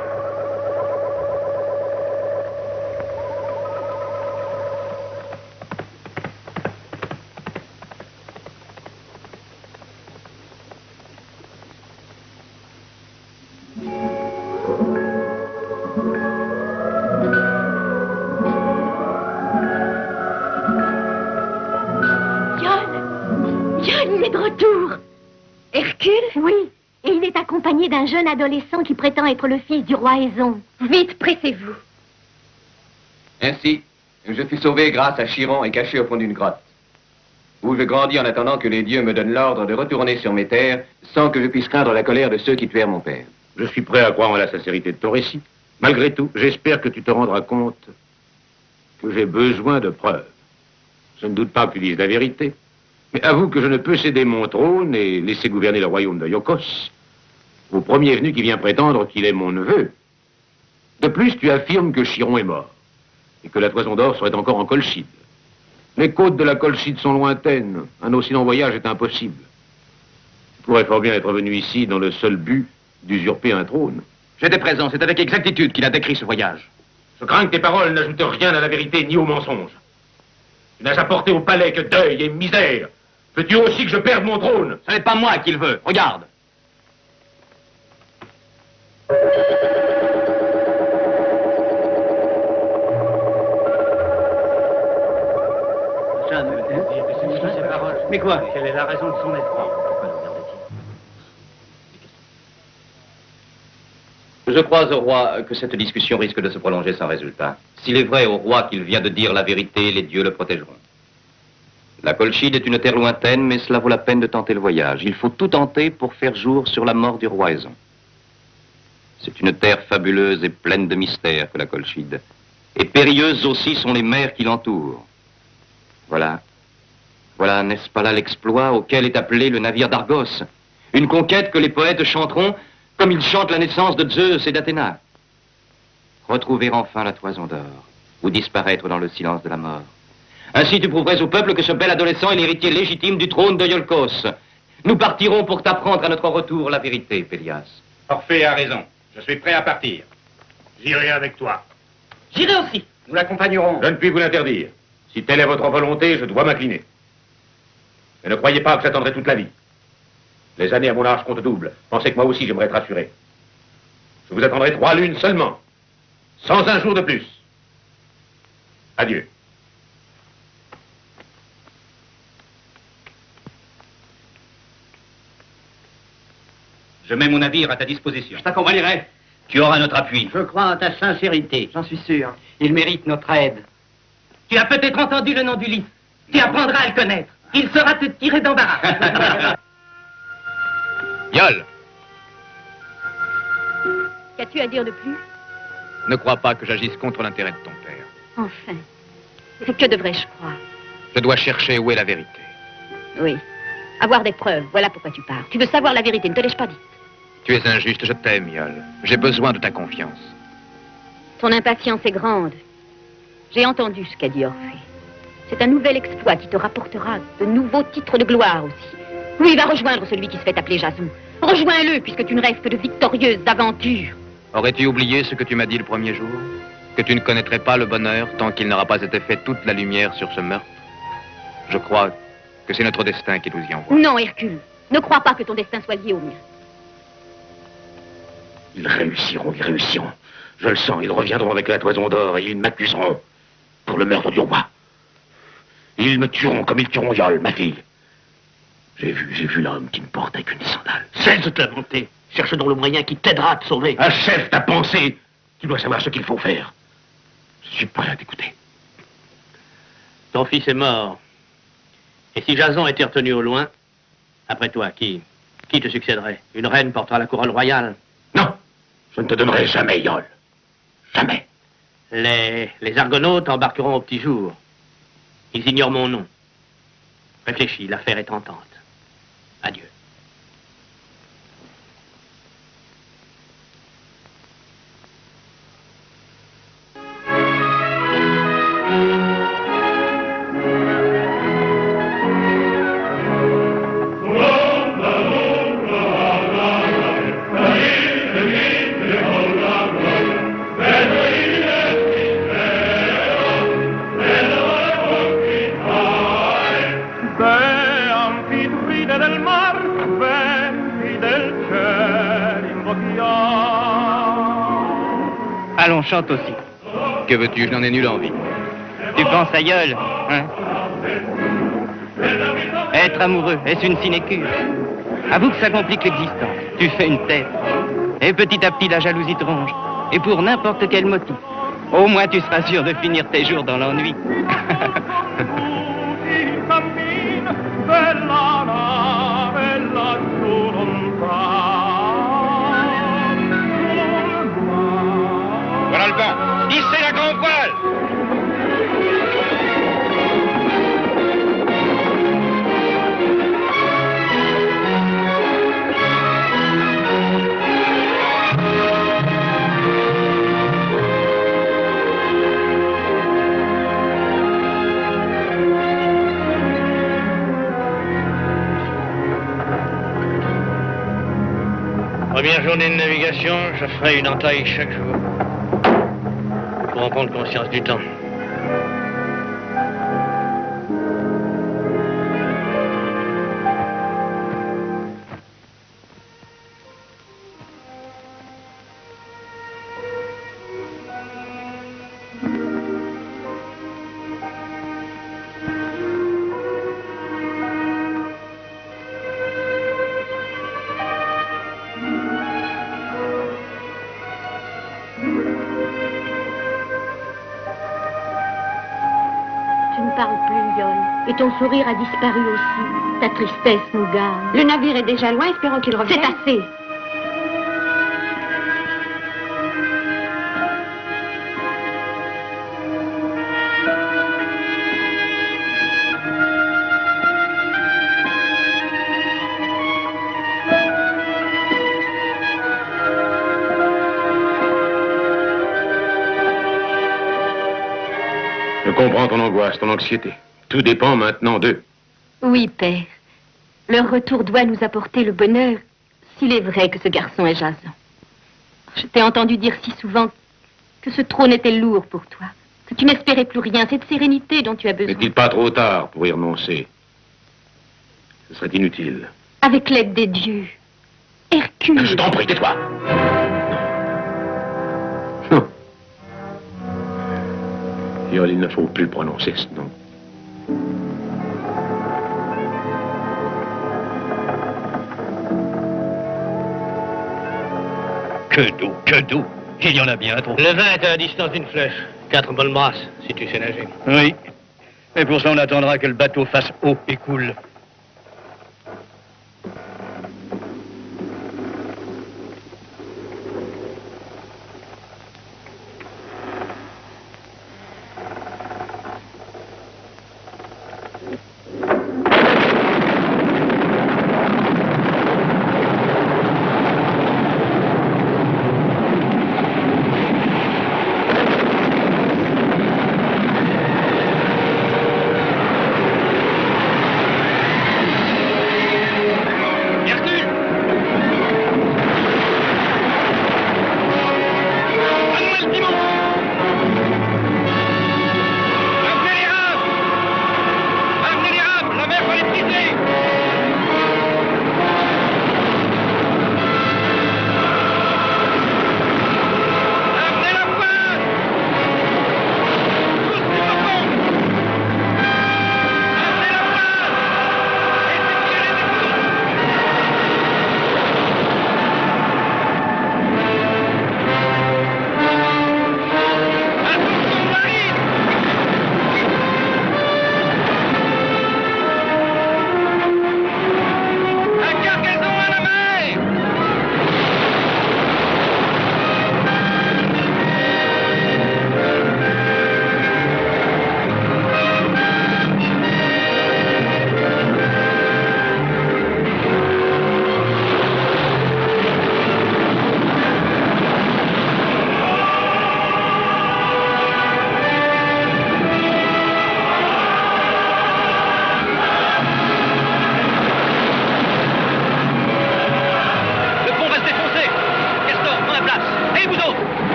Il est de retour. Hercule? Oui. Et il est accompagné d'un jeune adolescent qui prétend être le fils du roi Aison. Vite, pressez-vous. Ainsi, je fus sauvé grâce à Chiron et caché au fond d'une grotte, où je grandis en attendant que les dieux me donnent l'ordre de retourner sur mes terres sans que je puisse craindre la colère de ceux qui tuèrent mon père. Je suis prêt à croire en la sincérité de ton récit. Malgré tout, j'espère que tu te rendras compte que j'ai besoin de preuves. Je ne doute pas que tu dises la vérité. Mais avoue que je ne peux céder mon trône et laisser gouverner le royaume de Iolkos au premier venu qui vient prétendre qu'il est mon neveu. De plus, tu affirmes que Chiron est mort et que la toison d'or serait encore en Colchide. Les côtes de la Colchide sont lointaines. Un aussi long voyage est impossible. Tu pourrais fort bien être venu ici dans le seul but d'usurper un trône. J'étais présent, c'est avec exactitude qu'il a décrit ce voyage. Je crains que tes paroles n'ajoutent rien à la vérité ni au mensonge. Tu n'as apporté au palais que deuil et misère. Veux-tu aussi que je perde mon trône? Ce n'est pas moi qu'il veut, regarde. Mais quoi? Quelle est la raison de son effroi? Je crois au roi que cette discussion risque de se prolonger sans résultat. S'il est vrai au roi qu'il vient de dire la vérité, les dieux le protégeront. La Colchide est une terre lointaine, mais cela vaut la peine de tenter le voyage. Il faut tout tenter pour faire jour sur la mort du roi Aison. C'est une terre fabuleuse et pleine de mystères que la Colchide. Et périlleuses aussi sont les mers qui l'entourent. Voilà. Voilà, n'est-ce pas là l'exploit auquel est appelé le navire d'Argos? Une conquête que les poètes chanteront comme ils chantent la naissance de Zeus et d'Athéna. Retrouver enfin la toison d'or, ou disparaître dans le silence de la mort. Ainsi tu prouverais au peuple que ce bel adolescent est l'héritier légitime du trône de Iolcos. Nous partirons pour t'apprendre à notre retour la vérité, Pélias. Orphée a raison. Je suis prêt à partir. J'irai avec toi. J'irai aussi. Nous l'accompagnerons. Je ne puis vous l'interdire. Si telle est votre volonté, je dois m'incliner. Mais ne croyez pas que j'attendrai toute la vie. Les années à mon âge comptent double. Pensez que moi aussi j'aimerais être rassuré. Je vous attendrai 3 lunes seulement. Sans un jour de plus. Adieu. Je mets mon navire à ta disposition. Je t'accompagnerai. Tu auras notre appui. Je crois en ta sincérité. J'en suis sûr. Il mérite notre aide. Tu as peut-être entendu le nom d'Ulysse. Tu apprendras à le connaître. Il saura te tirer d'embarras. Yol, Qu'as-tu à dire de plus? ne crois pas que j'agisse contre l'intérêt de ton père. Enfin. Que devrais-je croire? Je dois chercher où est la vérité. Oui. Avoir des preuves, voilà pourquoi tu pars. Tu veux savoir la vérité, ne te l'ai-je pas dit? Tu es injuste, je t'aime, Yol. J'ai besoin de ta confiance. Ton impatience est grande. J'ai entendu ce qu'a dit Orphée. C'est un nouvel exploit qui te rapportera de nouveaux titres de gloire aussi. Oui, va rejoindre celui qui se fait appeler Jason. Rejoins-le, puisque tu ne rêves que de victorieuses aventures. Aurais-tu oublié ce que tu m'as dit le premier jour? Que tu ne connaîtrais pas le bonheur tant qu'il n'aura pas été fait toute la lumière sur ce meurtre? Je crois que c'est notre destin qui nous y envoie. Non, Hercule. Ne crois pas que ton destin soit lié au mien. Ils réussiront, ils réussiront. Je le sens, ils reviendront avec la toison d'or et ils m'accuseront pour le meurtre du roi. Ils me tueront comme ils tueront Yol, ma fille. J'ai vu l'homme qui me porte avec une sandale. Cesse de te lamenter. Cherche donc le moyen qui t'aidera à te sauver. Achève ta pensée. Tu dois savoir ce qu'il faut faire. Je suis prêt à t'écouter. Ton fils est mort. Et si Jason était retenu au loin, après toi, qui te succéderait? Une reine portera la couronne royale. Non, je ne te donnerai jamais Yol. Jamais. Les Argonautes embarqueront au petit jour. Ils ignorent mon nom. Réfléchis, l'affaire est tentante. Adieu. Allons, chante aussi. Que veux-tu? Je n'en ai nulle envie. Tu penses à Yol, hein? Être amoureux, est-ce une sinécure? Avoue que ça complique l'existence. Tu fais une tête. Et petit à petit, la jalousie te ronge. Et pour n'importe quel motif. Au moins, tu seras sûr de finir tes jours dans l'ennui. Voilà le vent. Hissez la grande voile. Première journée de navigation, je ferai une entaille chaque jour. Pour en prendre conscience du temps. Et ton sourire a disparu aussi. Ta tristesse nous gagne. Le navire est déjà loin, espérons qu'il revienne. C'est assez. Je comprends ton angoisse, ton anxiété. Tout dépend maintenant d'eux. Oui, père. Leur retour doit nous apporter le bonheur, s'il est vrai que ce garçon est Jason. Je t'ai entendu dire si souvent que ce trône était lourd pour toi, que tu n'espérais plus rien, cette sérénité dont tu as besoin. N'est-il pas trop tard pour y renoncer? Ce serait inutile. Avec l'aide des dieux. Hercule. Je t'en prie, tais-toi. Yol, il ne faut plus prononcer ce nom. Que d'eau. Il y en a bien trop. Le vin est à la distance d'une flèche. 4 bonnes brasses, si tu sais nager. Oui. Mais pour ça, on attendra que le bateau fasse eau et coule.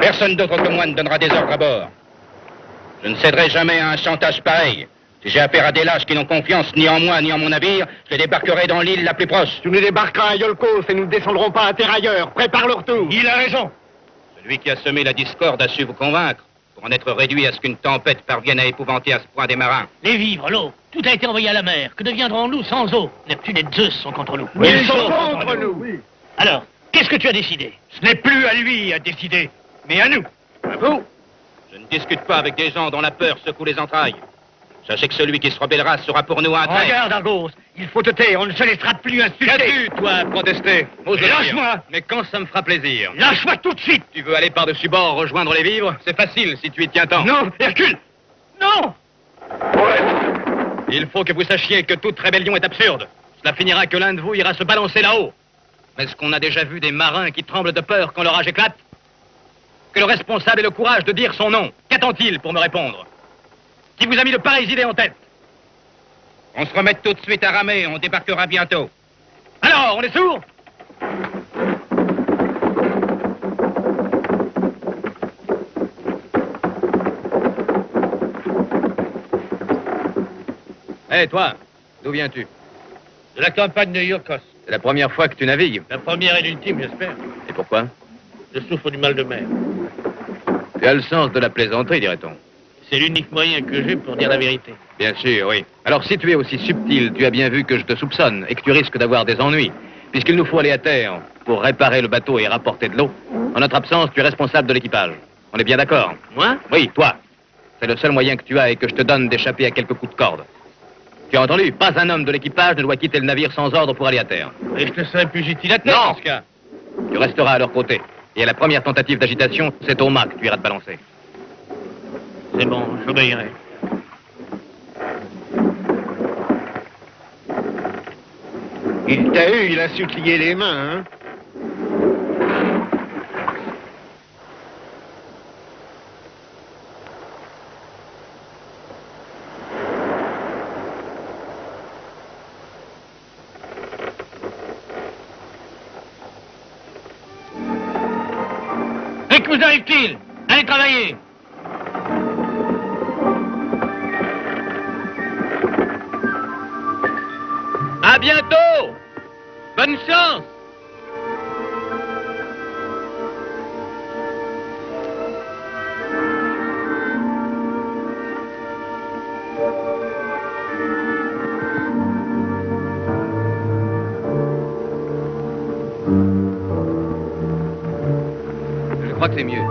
Personne d'autre que moi ne donnera des ordres à bord. Je ne céderai jamais à un chantage pareil. Si j'ai affaire à des lâches qui n'ont confiance ni en moi ni en mon navire, je les débarquerai dans l'île la plus proche. Tu nous débarqueras à Yolkos et nous ne descendrons pas à terre ailleurs. Prépare le retour. Il a raison. Celui qui a semé la discorde a su vous convaincre, pour en être réduit à ce qu'une tempête parvienne à épouvanter à ce point des marins. Les vivres, l'eau, tout a été envoyé à la mer. Que deviendrons-nous sans eau? Neptune et Zeus sont contre nous. Ils sont contre nous. Alors, Qu'est-ce que tu as décidé? Ce n'est plus à lui à décider, mais à nous. À vous? Je ne discute pas avec des gens dont la peur secoue les entrailles. Sachez que celui qui se rebellera sera pour nous un traître. Regarde, Argos, il faut te taire, on ne se laissera plus insulter. Qu'as-tu, toi, à protester? Ose le dire. Lâche-moi. Mais quand ça me fera plaisir. Lâche-moi tout de suite. Tu veux aller par-dessus bord rejoindre les vivres? C'est facile si tu y tiens tant. Non, Hercule. Non. Il faut que vous sachiez que toute rébellion est absurde. Cela finira que l'un de vous ira se balancer là-haut. Est-ce qu'on a déjà vu des marins qui tremblent de peur quand l'orage éclate? Que le responsable ait le courage de dire son nom. Qu'attend-il pour me répondre? Qui vous a mis de pareilles idées en tête? On se remet tout de suite à ramer, on débarquera bientôt. Alors, on est sourd? Hé, toi, d'où viens-tu? De la campagne de Yokos. C'est la première fois que tu navigues. La première et l'ultime, j'espère. Et pourquoi? Je souffre du mal de mer. Tu as le sens de la plaisanterie, dirait-on. C'est l'unique moyen que j'ai pour dire la vérité. Bien sûr, oui. Alors, si tu es aussi subtil, tu as bien vu que je te soupçonne et que tu risques d'avoir des ennuis, puisqu'il nous faut aller à terre pour réparer le bateau et rapporter de l'eau. En notre absence, tu es responsable de l'équipage. On est bien d'accord? Moi? Oui, toi. C'est le seul moyen que tu as et que je te donne d'échapper à quelques coups de corde. Tu as entendu? Pas un homme de l'équipage ne doit quitter le navire sans ordre pour aller à terre. Et je te serai plus utile à terre, Non. dans ce cas. Tu resteras à leur côté. Et à la première tentative d'agitation, c'est au mât que tu iras te balancer. C'est bon, j'obéirai. Il t'a eu, il a su te lier les mains, hein. Et que vous arrive-t-il? Allez travailler! À bientôt! Bonne chance! Je crois que c'est mieux.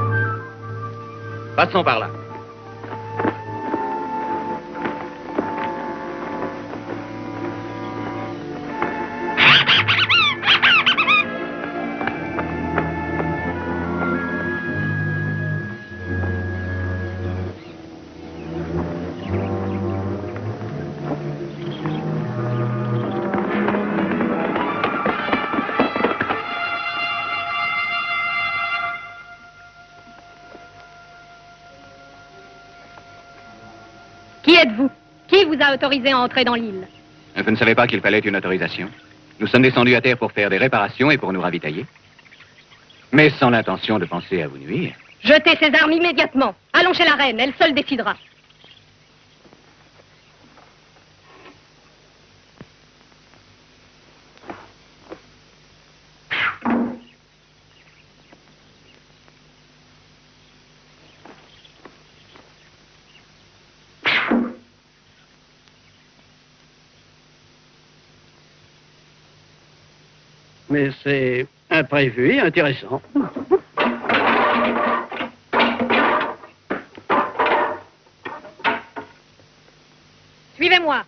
Passons par là. Qui êtes-vous? Qui vous a autorisé à entrer dans l'île? Vous ne savez pas qu'il fallait une autorisation? Nous sommes descendus à terre pour faire des réparations et pour nous ravitailler. Mais sans l'intention de penser à vous nuire. Jetez ces armes immédiatement. Allons chez la reine, elle seule décidera. Mais c'est imprévu et intéressant. Suivez-moi.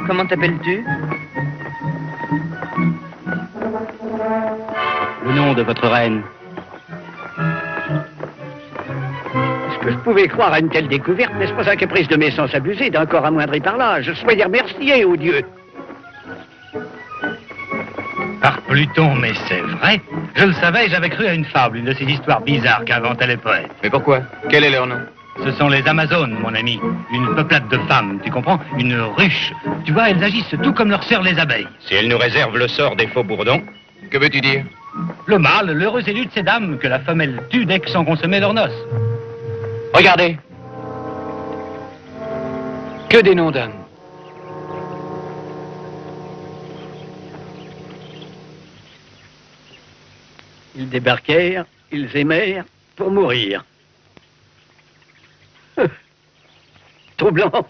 Comment t'appelles-tu? Le nom de votre reine. Est-ce que je pouvais croire à une telle découverte? N'est-ce pas un caprice de mes sens abusés, d'un corps amoindri par l'âge? Soyez remerciés, ô Dieu. Par Pluton, mais c'est vrai. Je le savais, j'avais cru à une fable, une de ces histoires bizarres qu'inventaient les poètes. Mais pourquoi? Quel est leur nom? Ce sont les Amazones, mon ami. Une peuplade de femmes, tu comprends? Une ruche. Tu vois, elles agissent tout comme leurs sœurs les abeilles. Si elle nous réserve le sort des faux bourdons. Que veux-tu dire? Le mâle, l'heureux élu de ces dames que la femelle tue dès que sont consommées leurs noces. Regardez. Que des noms d'hommes. Ils débarquèrent, ils aimèrent, pour mourir. Troublant.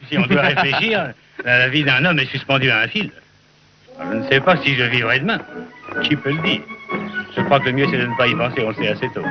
Si on doit réfléchir, la vie d'un homme est suspendue à un fil. Je ne sais pas si je vivrai demain. Qui peut le dire? Je crois que le mieux, c'est de ne pas y penser, on le sait assez tôt.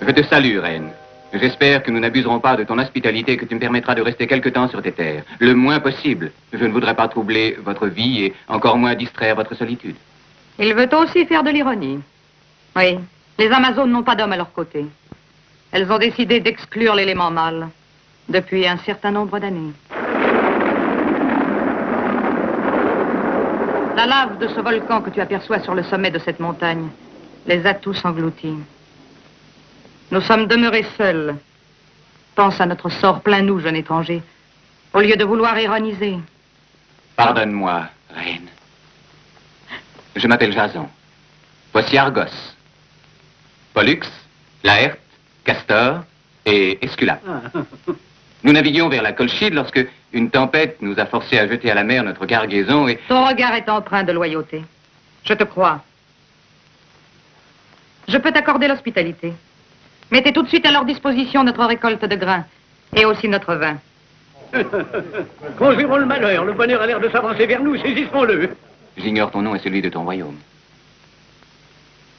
Je te salue, reine. J'espère que nous n'abuserons pas de ton hospitalité et que tu me permettras de rester quelque temps sur tes terres. Le moins possible. Je ne voudrais pas troubler votre vie et encore moins distraire votre solitude. Il veut aussi faire de l'ironie. Oui, les Amazones n'ont pas d'hommes à leur côté. Elles ont décidé d'exclure l'élément mâle depuis un certain nombre d'années. La lave de ce volcan que tu aperçois sur le sommet de cette montagne les a tous engloutis. Nous sommes demeurés seuls. Pense à notre sort plein nous, jeune étranger, au lieu de vouloir ironiser. Pardonne-moi, reine. Je m'appelle Jason. Voici Argos, Pollux, Laerte, Castor et Esculape. Nous naviguions vers la Colchide lorsque une tempête nous a forcés à jeter à la mer notre cargaison et... Ton regard est empreint de loyauté. Je te crois. Je peux t'accorder l'hospitalité. Mettez tout de suite à leur disposition notre récolte de grains et aussi notre vin. Conjurons le malheur, le bonheur a l'air de s'avancer vers nous, saisissons-le. J'ignore ton nom et celui de ton royaume.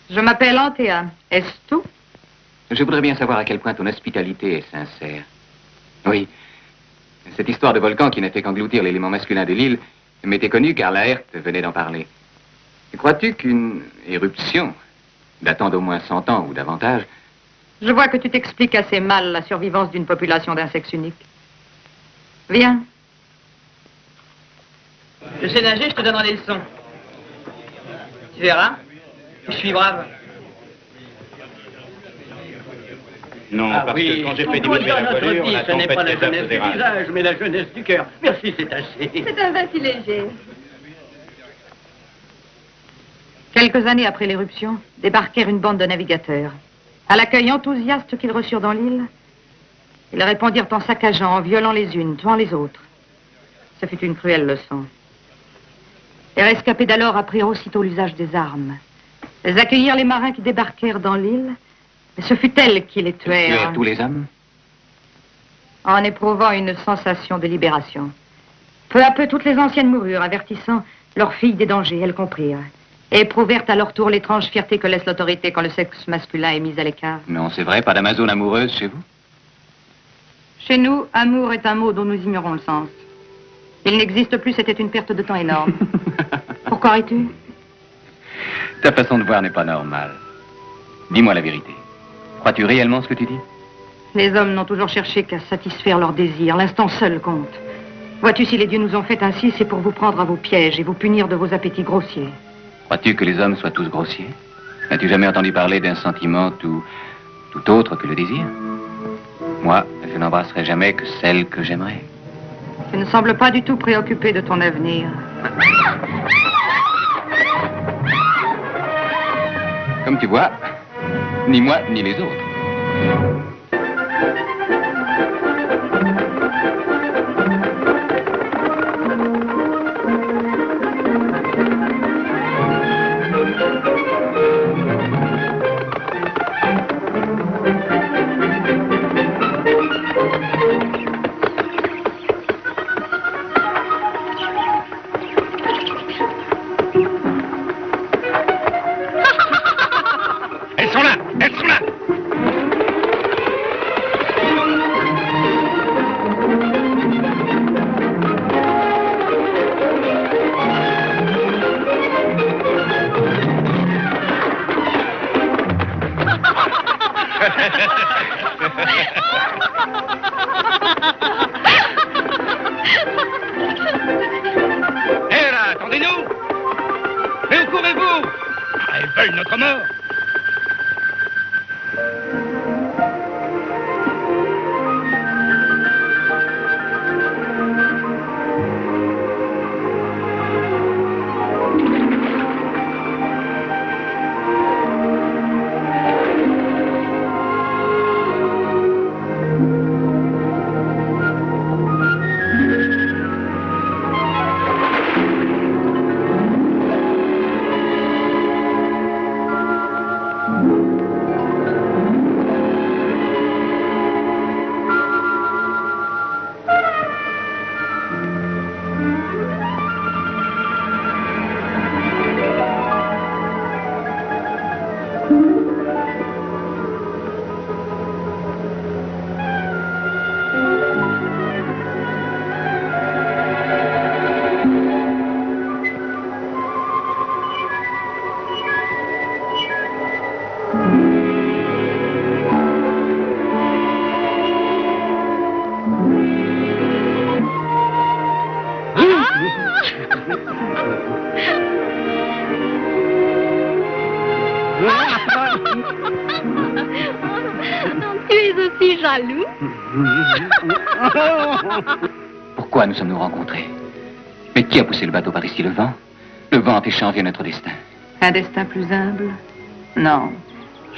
Je m'appelle Antea. Est-ce tout? Je voudrais bien savoir à quel point ton hospitalité est sincère. Oui, cette histoire de volcan qui n'a fait qu'engloutir l'élément masculin de l'île m'était connue car Laerte venait d'en parler. Crois-tu qu'une éruption, datant d'au moins 100 ans ou davantage... Je vois que tu t'expliques assez mal la survivance d'une population d'un sexe unique. Viens. Je sais nager, je te donnerai des leçons. Tu verras, je suis brave. Non, parce que quand j'ai fait diminuer la voilure, la ce n'est pas la tempête jeunesse les du a fait visage, mais la jeunesse du cœur. Merci, c'est assez. C'est un vin si léger. Quelques années après l'éruption, débarquèrent une bande de navigateurs. À l'accueil enthousiaste qu'ils reçurent dans l'île, ils répondirent en saccageant, en violant les unes, tuant les autres. Ce fut une cruelle leçon. Les rescapés d'alors apprirent aussitôt l'usage des armes. Ils accueillirent les marins qui débarquèrent dans l'île, mais ce fut elles qui les tuèrent. Tuèrent tous les hommes? En éprouvant une sensation de libération. Peu à peu, toutes les anciennes moururent, avertissant leurs filles des dangers, elles comprirent. Et éprouvèrent à leur tour l'étrange fierté que laisse l'autorité quand le sexe masculin est mis à l'écart. Non, c'est vrai, pas d'Amazone amoureuse chez vous? Chez nous, amour est un mot dont nous ignorons le sens. Il n'existe plus, c'était une perte de temps énorme. Pourquoi ris-tu? Ta façon de voir n'est pas normale. Dis-moi la vérité. Crois-tu réellement ce que tu dis? Les hommes n'ont toujours cherché qu'à satisfaire leurs désirs. L'instant seul compte. Vois-tu, si les dieux nous ont fait ainsi, c'est pour vous prendre à vos pièges et vous punir de vos appétits grossiers. Crois-tu que les hommes soient tous grossiers? N'as-tu jamais entendu parler d'un sentiment tout autre que le désir? Moi, je n'embrasserai jamais que celle que j'aimerais. Tu ne sembles pas du tout préoccupé de ton avenir. Comme tu vois, ni moi ni les autres. Elles sont là. Hé là, attendez-nous! Mais où courez-vous? Ah, elles veulent notre mort! Tu es aussi jaloux? Pourquoi nous sommes-nous rencontrés? Mais qui a poussé le bateau par ici? Le vent? Le vent a fait changer notre destin. Un destin plus humble? Non.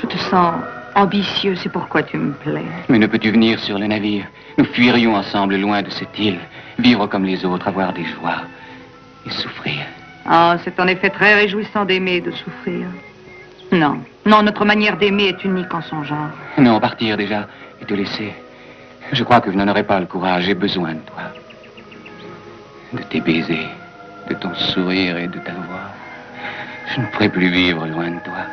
Je te sens ambitieux, c'est pourquoi tu me plais. Mais ne peux-tu venir sur le navire? Nous fuirions ensemble loin de cette île, vivre comme les autres, avoir des joies et souffrir. Ah, c'est en effet très réjouissant d'aimer et de souffrir. Non, non, notre manière d'aimer est unique en son genre. Non, partir déjà et te laisser. Je crois que je n'en aurai pas le courage. J'ai besoin de toi. De tes baisers, de ton sourire et de ta voix. Je ne pourrai plus vivre loin de toi.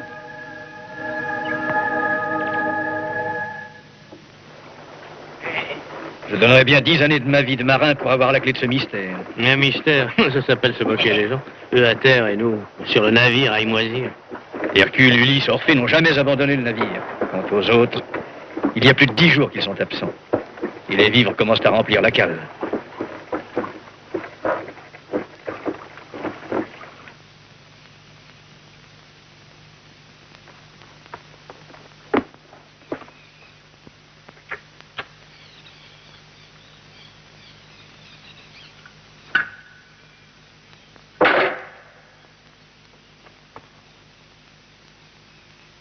Je donnerais bien 10 années de ma vie de marin pour avoir la clé de ce mystère. Un mystère, ça s'appelle se moquer des gens. Eux à terre et nous sur le navire à y moisir. Hercule, Ulysse, Orphée n'ont jamais abandonné le navire. Quant aux autres, il y a plus de 10 jours qu'ils sont absents. Et les vivres commencent à remplir la cale.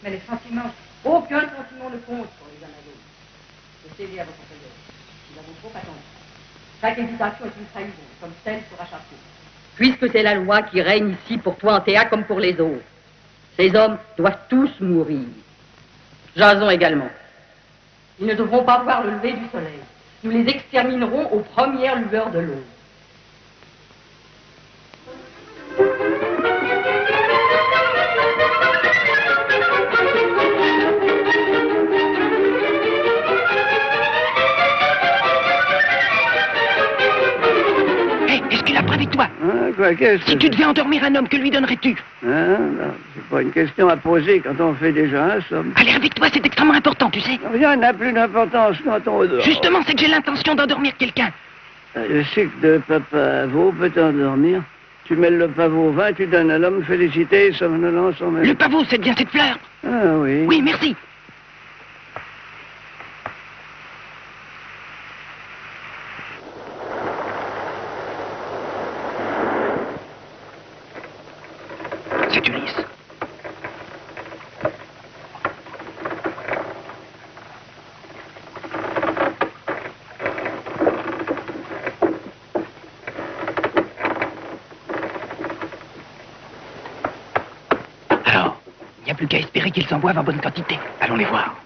Mais les sentiments, aucun sentiment ne compte pour les uns à l'autre. Je sais bien votre employeur. Nous avons trop attendu. Chaque hésitation est une trahison, comme celle sera chassée. Puisque c'est la loi qui règne ici pour toi, Antéa, comme pour les autres. Ces hommes doivent tous mourir. Jason également. Ils ne devront pas voir le lever du soleil. Nous les exterminerons aux premières lueurs de l'aube. Est-ce qu'il a près avec toi? Hein, quoi, qu'est-ce que Si tu devais endormir un homme, que lui donnerais-tu? Hein, non, c'est pas une question à poser quand on fait déjà un somme. Allez avec toi, c'est extrêmement important, tu sais. Rien n'a plus d'importance quand on dort. Justement, c'est que j'ai l'intention d'endormir quelqu'un. Le cycle de Papa Veau peut t'endormir. Tu mêles le pavot au vin, tu donnes à l'homme félicité, somnolence en même. Le pavot, c'est bien cette fleur. Ah oui. Oui, merci. C'est Ulysse. Alors, il n'y a plus qu'à espérer qu'ils s'en boivent en bonne quantité. Allons les voir.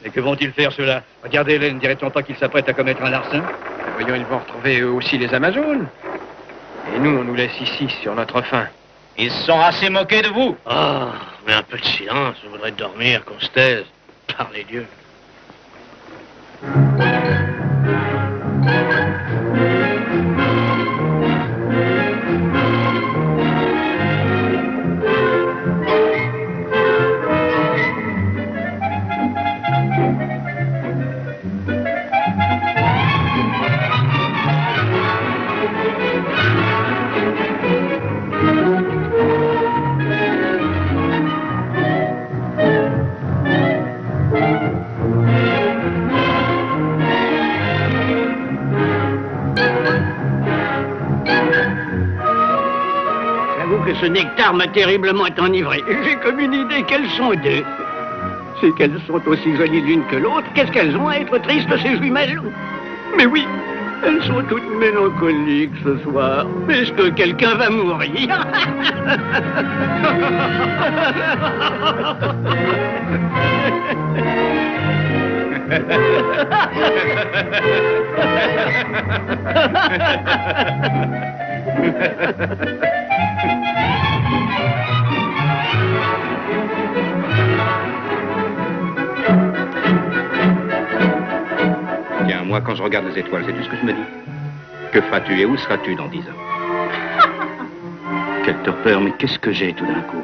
Et que vont-ils faire, ceux-là? Regardez-les, ne dirait-on pas qu'ils s'apprêtent à commettre un larcin? Voyons, ils vont retrouver eux aussi les Amazones. Et nous, on nous laisse ici, sur notre faim. Ils se sont assez moqués de vous. Ah, mais un peu de silence, je voudrais dormir, qu'on se taise. Par les dieux. Ce nectar m'a terriblement enivré. J'ai comme une idée qu'elles sont deux. C'est qu'elles sont aussi jolies l'une que l'autre. Qu'est-ce qu'elles ont à être tristes, ces jumelles? Mais oui, elles sont toutes mélancoliques ce soir. Est-ce que quelqu'un va mourir? Tiens, moi, quand je regarde les étoiles, sais-tu ce que je me dis? Que feras-tu et où seras-tu dans 10 ans? Quelle torpeur, mais qu'est-ce que j'ai tout d'un coup?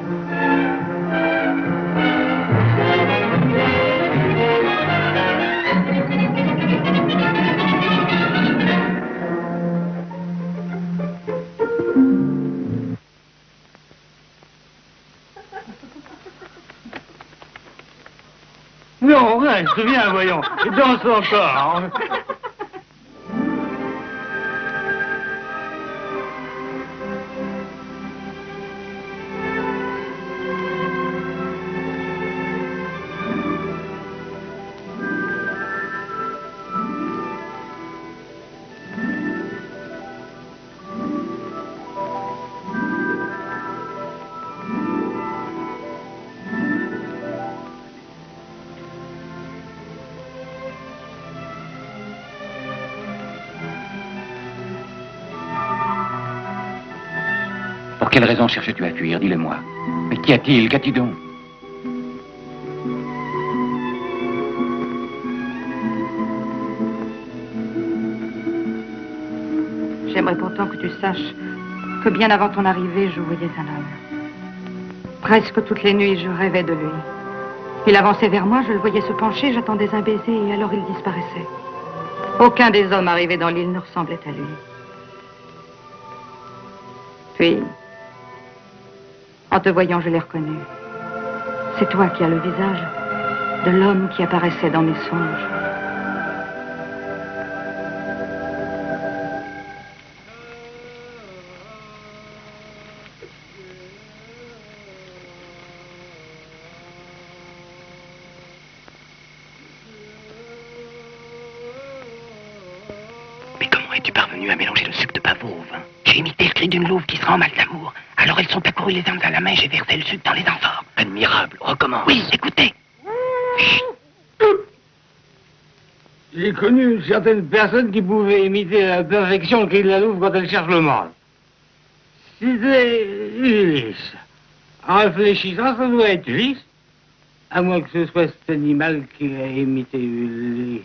Non, reste, viens, voyons. Danse encore. Pour quelle raison cherches-tu à fuir? Dis-le-moi. Mais qu'y a-t-il? Qu'as-tu donc? J'aimerais pourtant que tu saches que bien avant ton arrivée, je voyais un homme. Presque toutes les nuits, je rêvais de lui. Il avançait vers moi, je le voyais se pencher, j'attendais un baiser et alors il disparaissait. Aucun des hommes arrivés dans l'île ne ressemblait à lui. Puis, en te voyant, je l'ai reconnu. C'est toi qui as le visage de l'homme qui apparaissait dans mes songes. Mais comment es-tu parvenu à mélanger le sucre de pavot au vin? J'ai imité le cri d'une louve qui sera en mal d'amour. Alors elles sont accourues les armes à la main et j'ai versé le sucre dans les amphores. Admirable, recommence. Oui, écoutez. J'ai connu certaines personnes qui pouvaient imiter à la perfection le cri de la louve quand elle cherche le mâle. C'était Ulysse. En réfléchissant, ça doit être Ulysse. À moins que ce soit cet animal qui a imité Ulysse.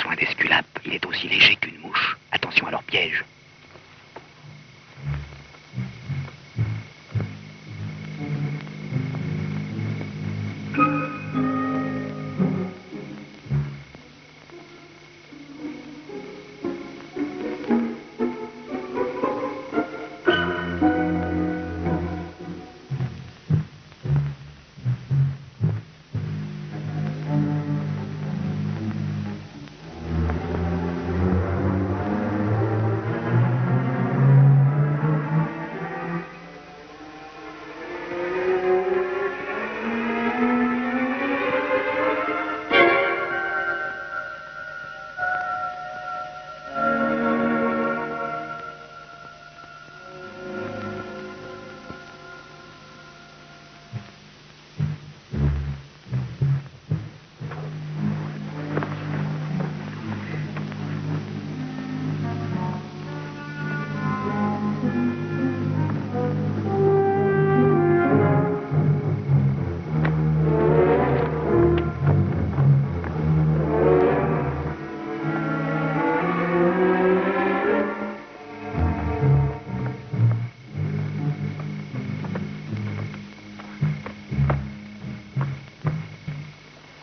Soin d'Esculape, il est aussi léger qu'une mouche. Attention à leur piège.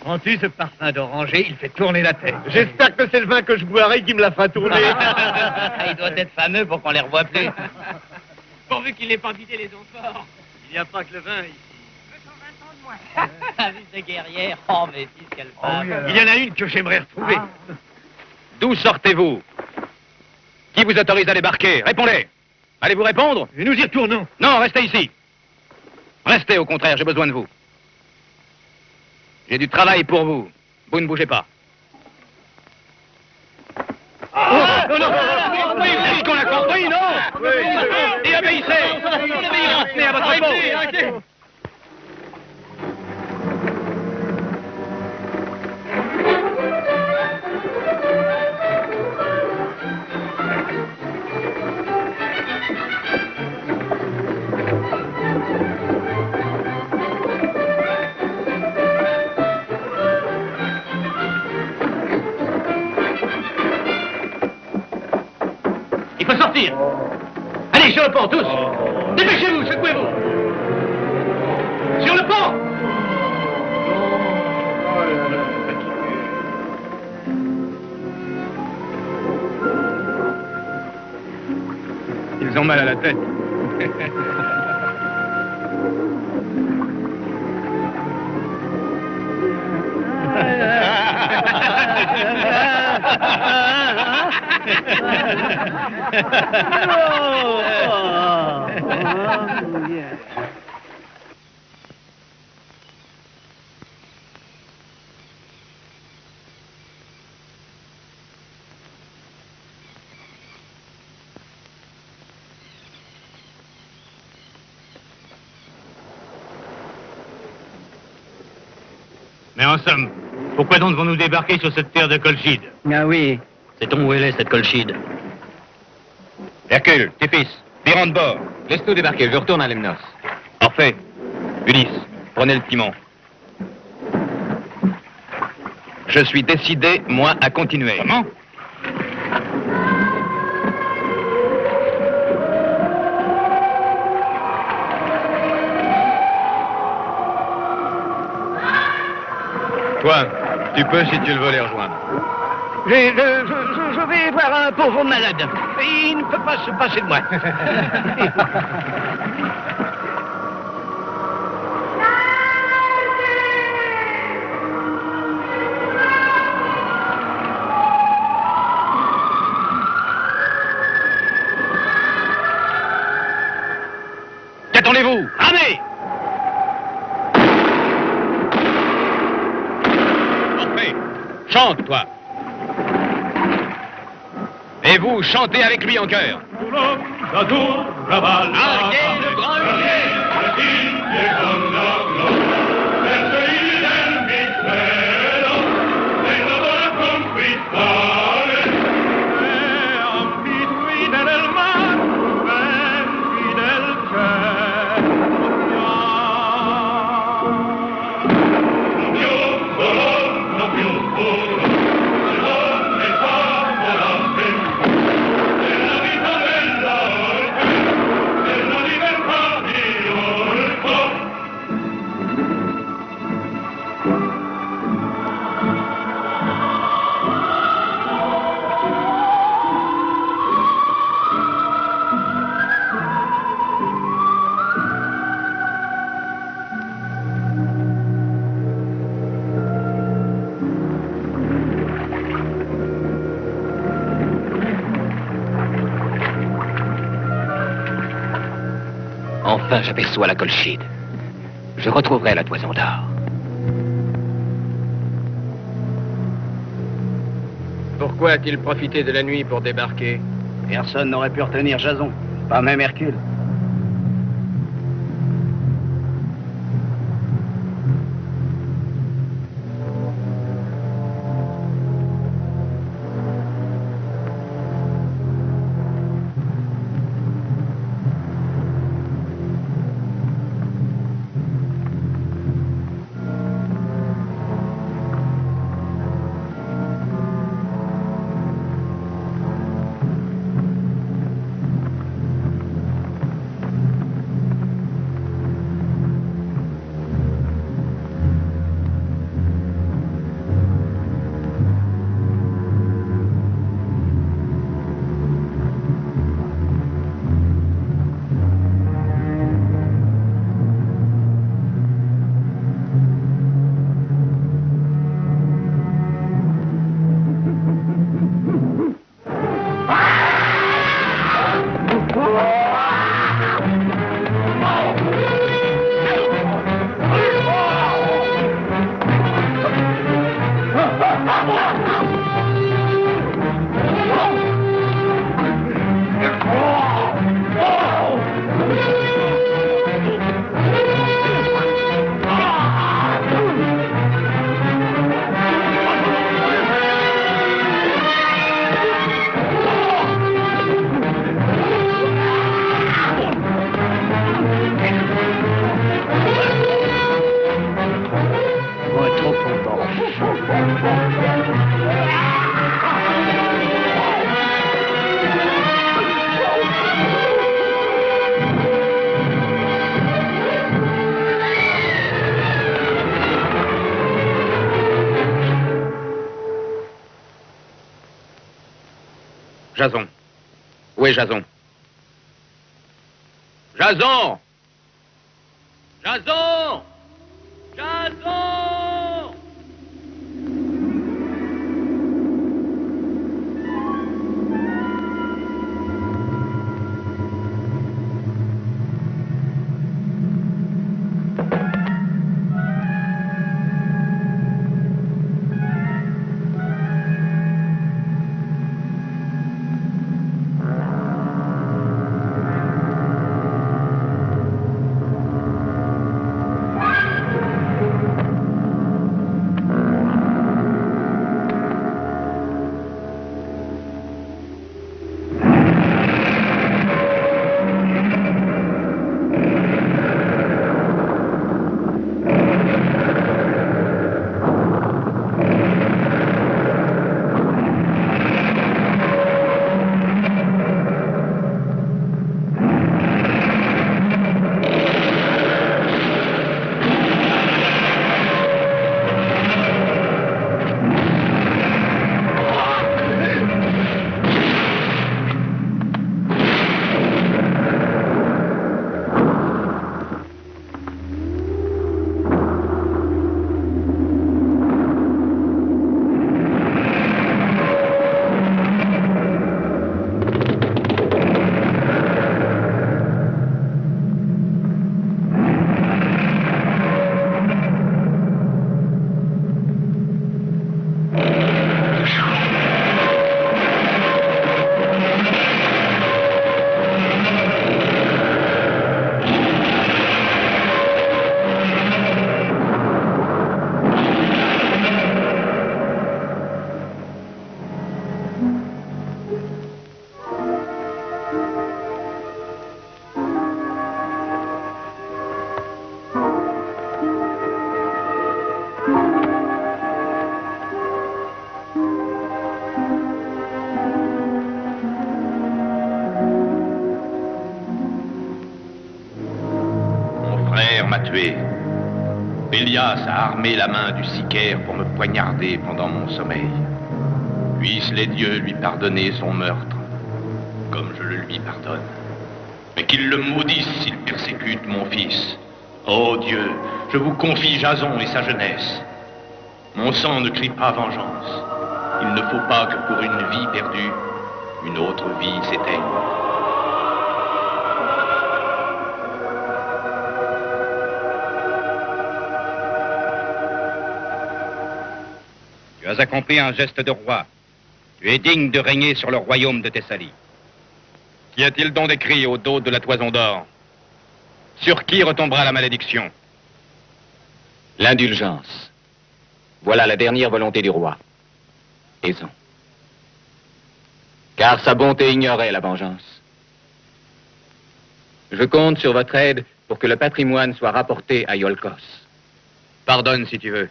Sens-tu ce parfum d'oranger? Il fait tourner la tête. J'espère que c'est le vin que je boirai qui me la fera tourner. Il doit être fameux pour qu'on les revoie plus. Pourvu qu'il n'ait pas vidé les amphores. Il n'y a pas que le vin ici. 220 ans de moins. La vie de guerrière. Oh, mais si, quelle femme. Il y en a une que j'aimerais retrouver. D'où sortez-vous? Qui vous autorise à débarquer? Répondez. Allez-vous répondre? Et nous y retournons. Non, restez ici. Restez, au contraire, j'ai besoin de vous. J'ai du travail pour vous. Vous ne bougez pas. Non, non, oui, c'est ce qu'on a compris, non? Et obéissez. Obéissez à votre épaule. Il faut sortir. Allez, sur le pont, tous. Dépêchez-vous, secouez-vous. Sur le pont. Ils ont mal à la tête. Mais en somme, pourquoi donc devons-nous débarquer sur cette terre de Colchide? Ah oui. Sait-on où elle est, cette Colchide? Hercule, tes fils, virons de bord. Laisse-nous débarquer, je retourne à Lemnos. Parfait. Ulysse, prenez le timon. Je suis décidé, moi, à continuer. Comment? Toi, tu peux si tu le veux les rejoindre. Je vais voir un pauvre malade. Il ne peut pas se passer de moi. Qu'attendez-vous? Ramez! Parfait. Chante, toi. Et vous, chantez avec lui en chœur. Arguez le grand Enfin, j'aperçois la Colchide. Je retrouverai la toison d'or. Pourquoi a-t-il profité de la nuit pour débarquer? Personne n'aurait pu retenir Jason. Pas même Hercule. Jason. Où est Jason? Jason! Jason! Jason! M'a tué. Bélias a armé la main du Sicaire pour me poignarder pendant mon sommeil. Puissent les dieux lui pardonner son meurtre, comme je le lui pardonne. Mais qu'ils le maudissent s'il persécute mon fils. Ô Dieu, je vous confie Jason et sa jeunesse. Mon sang ne crie pas vengeance. Il ne faut pas que pour une vie perdue, une autre vie s'éteigne. Tu as accompli un geste de roi. Tu es digne de régner sur le royaume de Thessalie. Qu'y a-t-il donc écrit au dos de la toison d'or? Sur qui retombera la malédiction? L'indulgence. Voilà la dernière volonté du roi. Aison. Car sa bonté ignorait la vengeance. Je compte sur votre aide pour que le patrimoine soit rapporté à Iolcos. Pardonne si tu veux,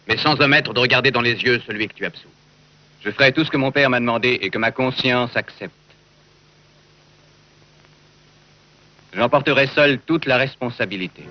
mais sans omettre de regarder dans les yeux celui que tu absous. Je ferai tout ce que mon père m'a demandé et que ma conscience accepte. J'emporterai seul toute la responsabilité.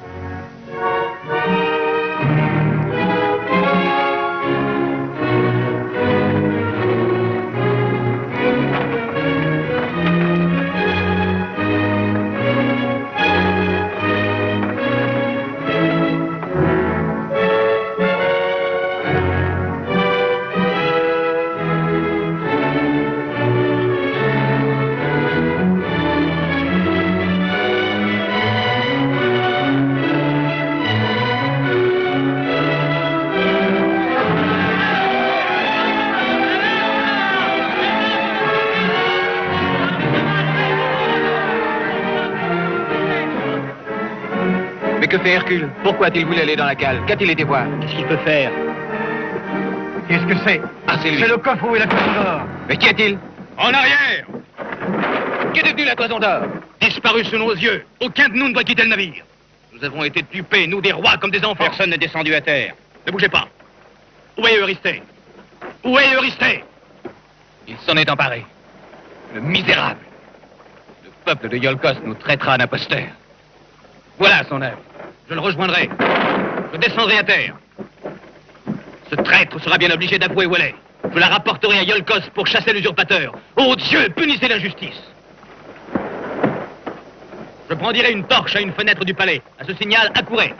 Que fait Hercule? Pourquoi a-t-il voulu aller dans la cale? Qu'a-t-il été voir? Qu'est-ce qu'il peut faire? Qu'est-ce que c'est? Ah, c'est lui. C'est le coffre où est la toison d'or. Mais qui est-il? En arrière! Qu'est devenu la toison d'or? Disparu sous nos yeux. Aucun de nous ne doit quitter le navire. Nous avons été dupés, nous des rois comme des enfants. Personne n'est descendu à terre. Ne bougez pas. Où est Eurysthée? Où est Eurysthée? Il s'en est emparé. Le misérable. Le peuple de Iolcos nous traitera d'imposteur. Voilà son œuvre. Je le rejoindrai. Je descendrai à terre. Ce traître sera bien obligé d'avouer où elle est. Je la rapporterai à Iolcos pour chasser l'usurpateur. Oh Dieu, punissez l'injustice. Je brandиrai une torche à une fenêtre du palais. À ce signal, accourez.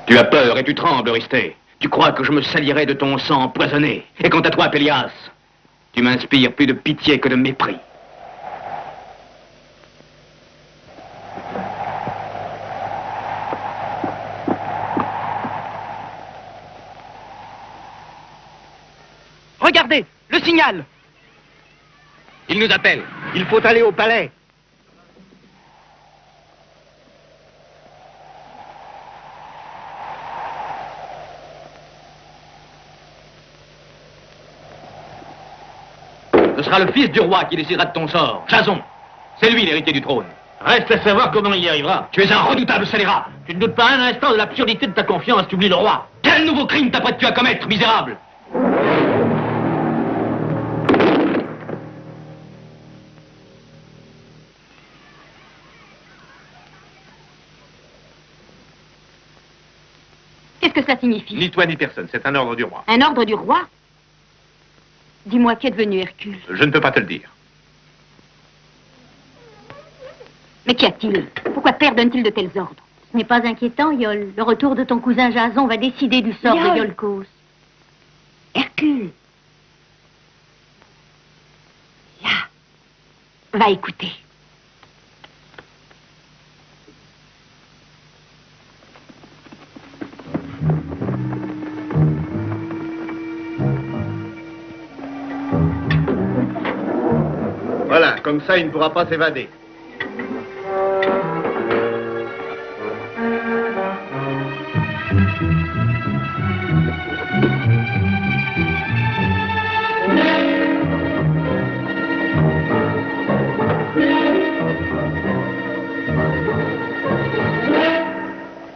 Tu as peur et tu trembles, Eurysthée. Tu crois que je me salirais de ton sang empoisonné. Et quant à toi, Pélias, tu m'inspires plus de pitié que de mépris. Regardez, le signal. Il nous appelle. Il faut aller au palais. Ce sera le fils du roi qui décidera de ton sort. Jason, c'est lui l'héritier du trône. Reste à savoir comment il y arrivera. Tu es un redoutable scélérat. Tu ne doutes pas un instant de l'absurdité de ta confiance, tu oublies le roi. Quel nouveau crime t'apprêtes-tu à commettre, misérable? Qu'est-ce que ça signifie? Ni toi ni personne, c'est un ordre du roi. Un ordre du roi? Dis-moi, qu'est devenu Hercule? Je ne peux pas te le dire. Mais qu'y a-t-il? Pourquoi père donne-t-il de tels ordres? Ce n'est pas inquiétant, Iol. Le retour de ton cousin Jason va décider du sort de Iolcos. Hercule. Là. Va écouter. Voilà, comme ça, il ne pourra pas s'évader.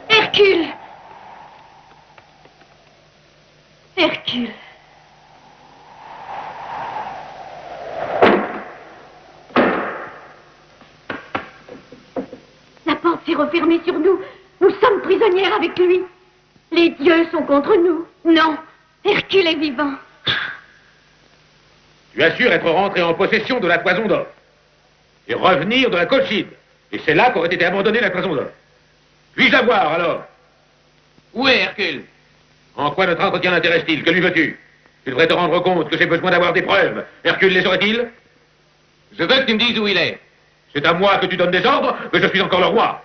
Hercule! Hercule! La porte s'est refermée sur nous. Nous sommes prisonnières avec lui. Les dieux sont contre nous. Non, Hercule est vivant. Tu assures être rentré en possession de la toison d'or. Et revenir de la Colchide. Et c'est là qu'aurait été abandonnée la toison d'or. Puis-je la voir, alors? Où est Hercule? En quoi notre entretien l'intéresse-t-il? Que lui veux-tu? Tu devrais te rendre compte que j'ai besoin d'avoir des preuves. Hercule les aurait-il? Je veux que tu me dises où il est. C'est à moi que tu donnes des ordres, que je suis encore le roi.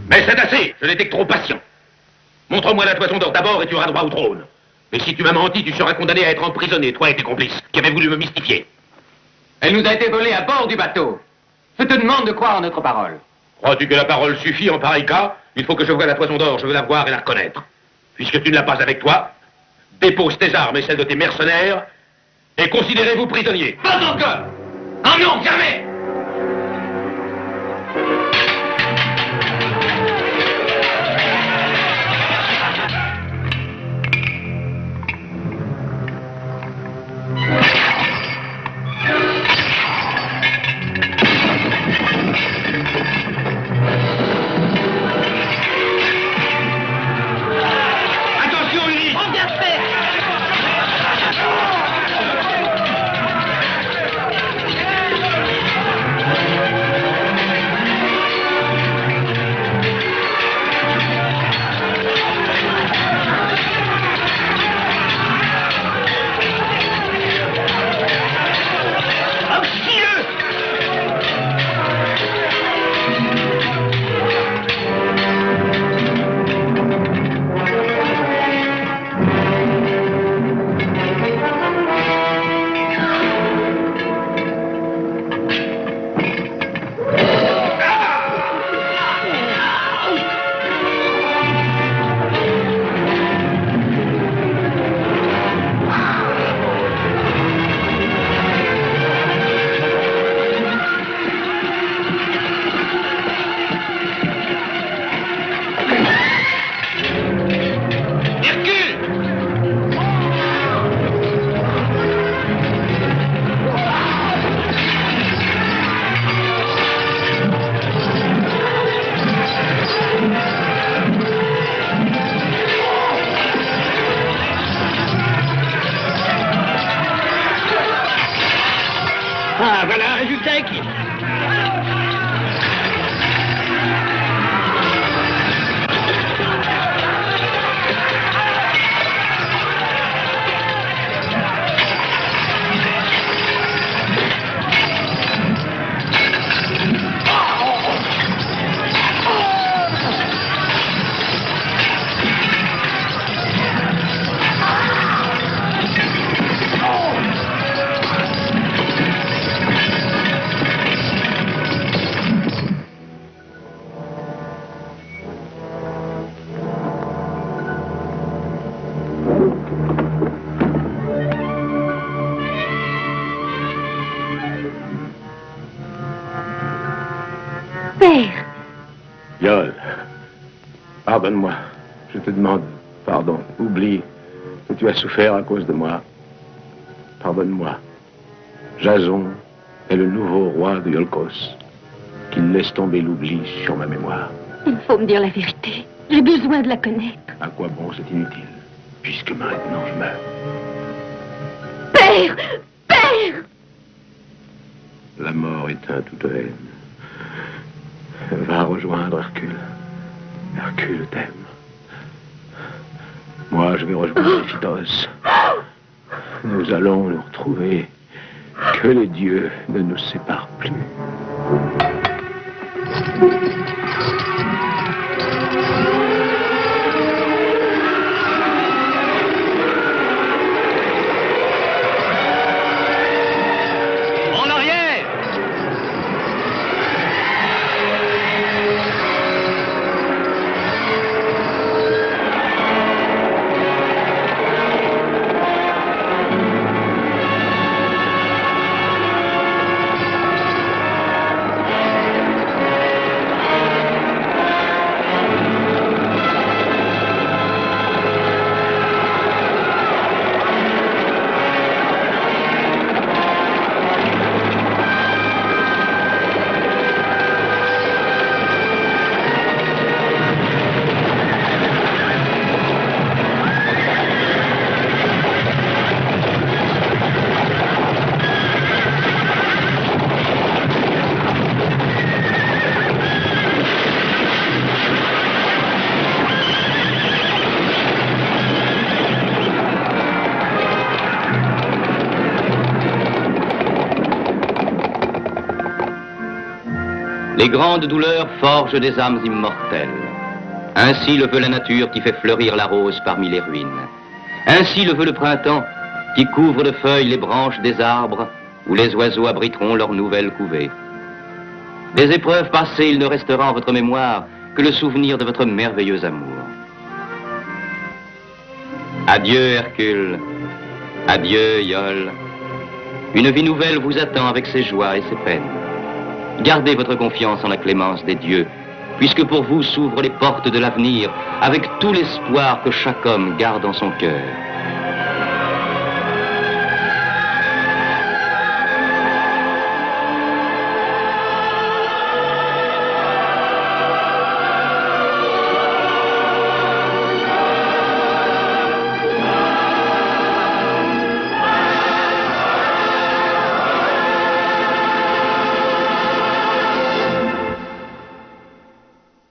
Mais c'est assez, je n'étais que trop patient. Montre-moi la toison d'or d'abord et tu auras droit au trône. Mais si tu m'as menti, tu seras condamné à être emprisonné, toi et tes complices, qui avaient voulu me mystifier. Elle nous a été volée à bord du bateau. Je te demande de croire en notre parole. Crois-tu que la parole suffit en pareil cas? Il faut que je voie la toison d'or, je veux la voir et la reconnaître. Puisque tu ne l'as pas avec toi, dépose tes armes et celles de tes mercenaires, et considérez-vous prisonniers. Pas encore! Ah non, jamais! Ah, voilà un résultat acquis. Père. Yol, pardonne-moi. Je te demande pardon. Oublie que tu as souffert à cause de moi. Pardonne-moi. Jason est le nouveau roi de Yolkos. Qu'il laisse tomber l'oubli sur ma mémoire. Il faut me dire la vérité. J'ai besoin de la connaître. À quoi bon, c'est inutile, puisque maintenant je meurs. Père! Père! La mort éteint toute haine. Va rejoindre Hercule. Hercule t'aime. Moi, je vais rejoindre Éphitos. Nous allons nous retrouver. Que les dieux ne nous séparent plus. En arrière! Les grandes douleurs forgent des âmes immortelles. Ainsi le veut la nature qui fait fleurir la rose parmi les ruines. Ainsi le veut le printemps qui couvre de feuilles les branches des arbres où les oiseaux abriteront leur nouvelle couvée. Des épreuves passées, il ne restera en votre mémoire que le souvenir de votre merveilleux amour. Adieu Hercule, adieu Iole. Une vie nouvelle vous attend avec ses joies et ses peines. Gardez votre confiance en la clémence des dieux, puisque pour vous s'ouvrent les portes de l'avenir, avec tout l'espoir que chaque homme garde en son cœur.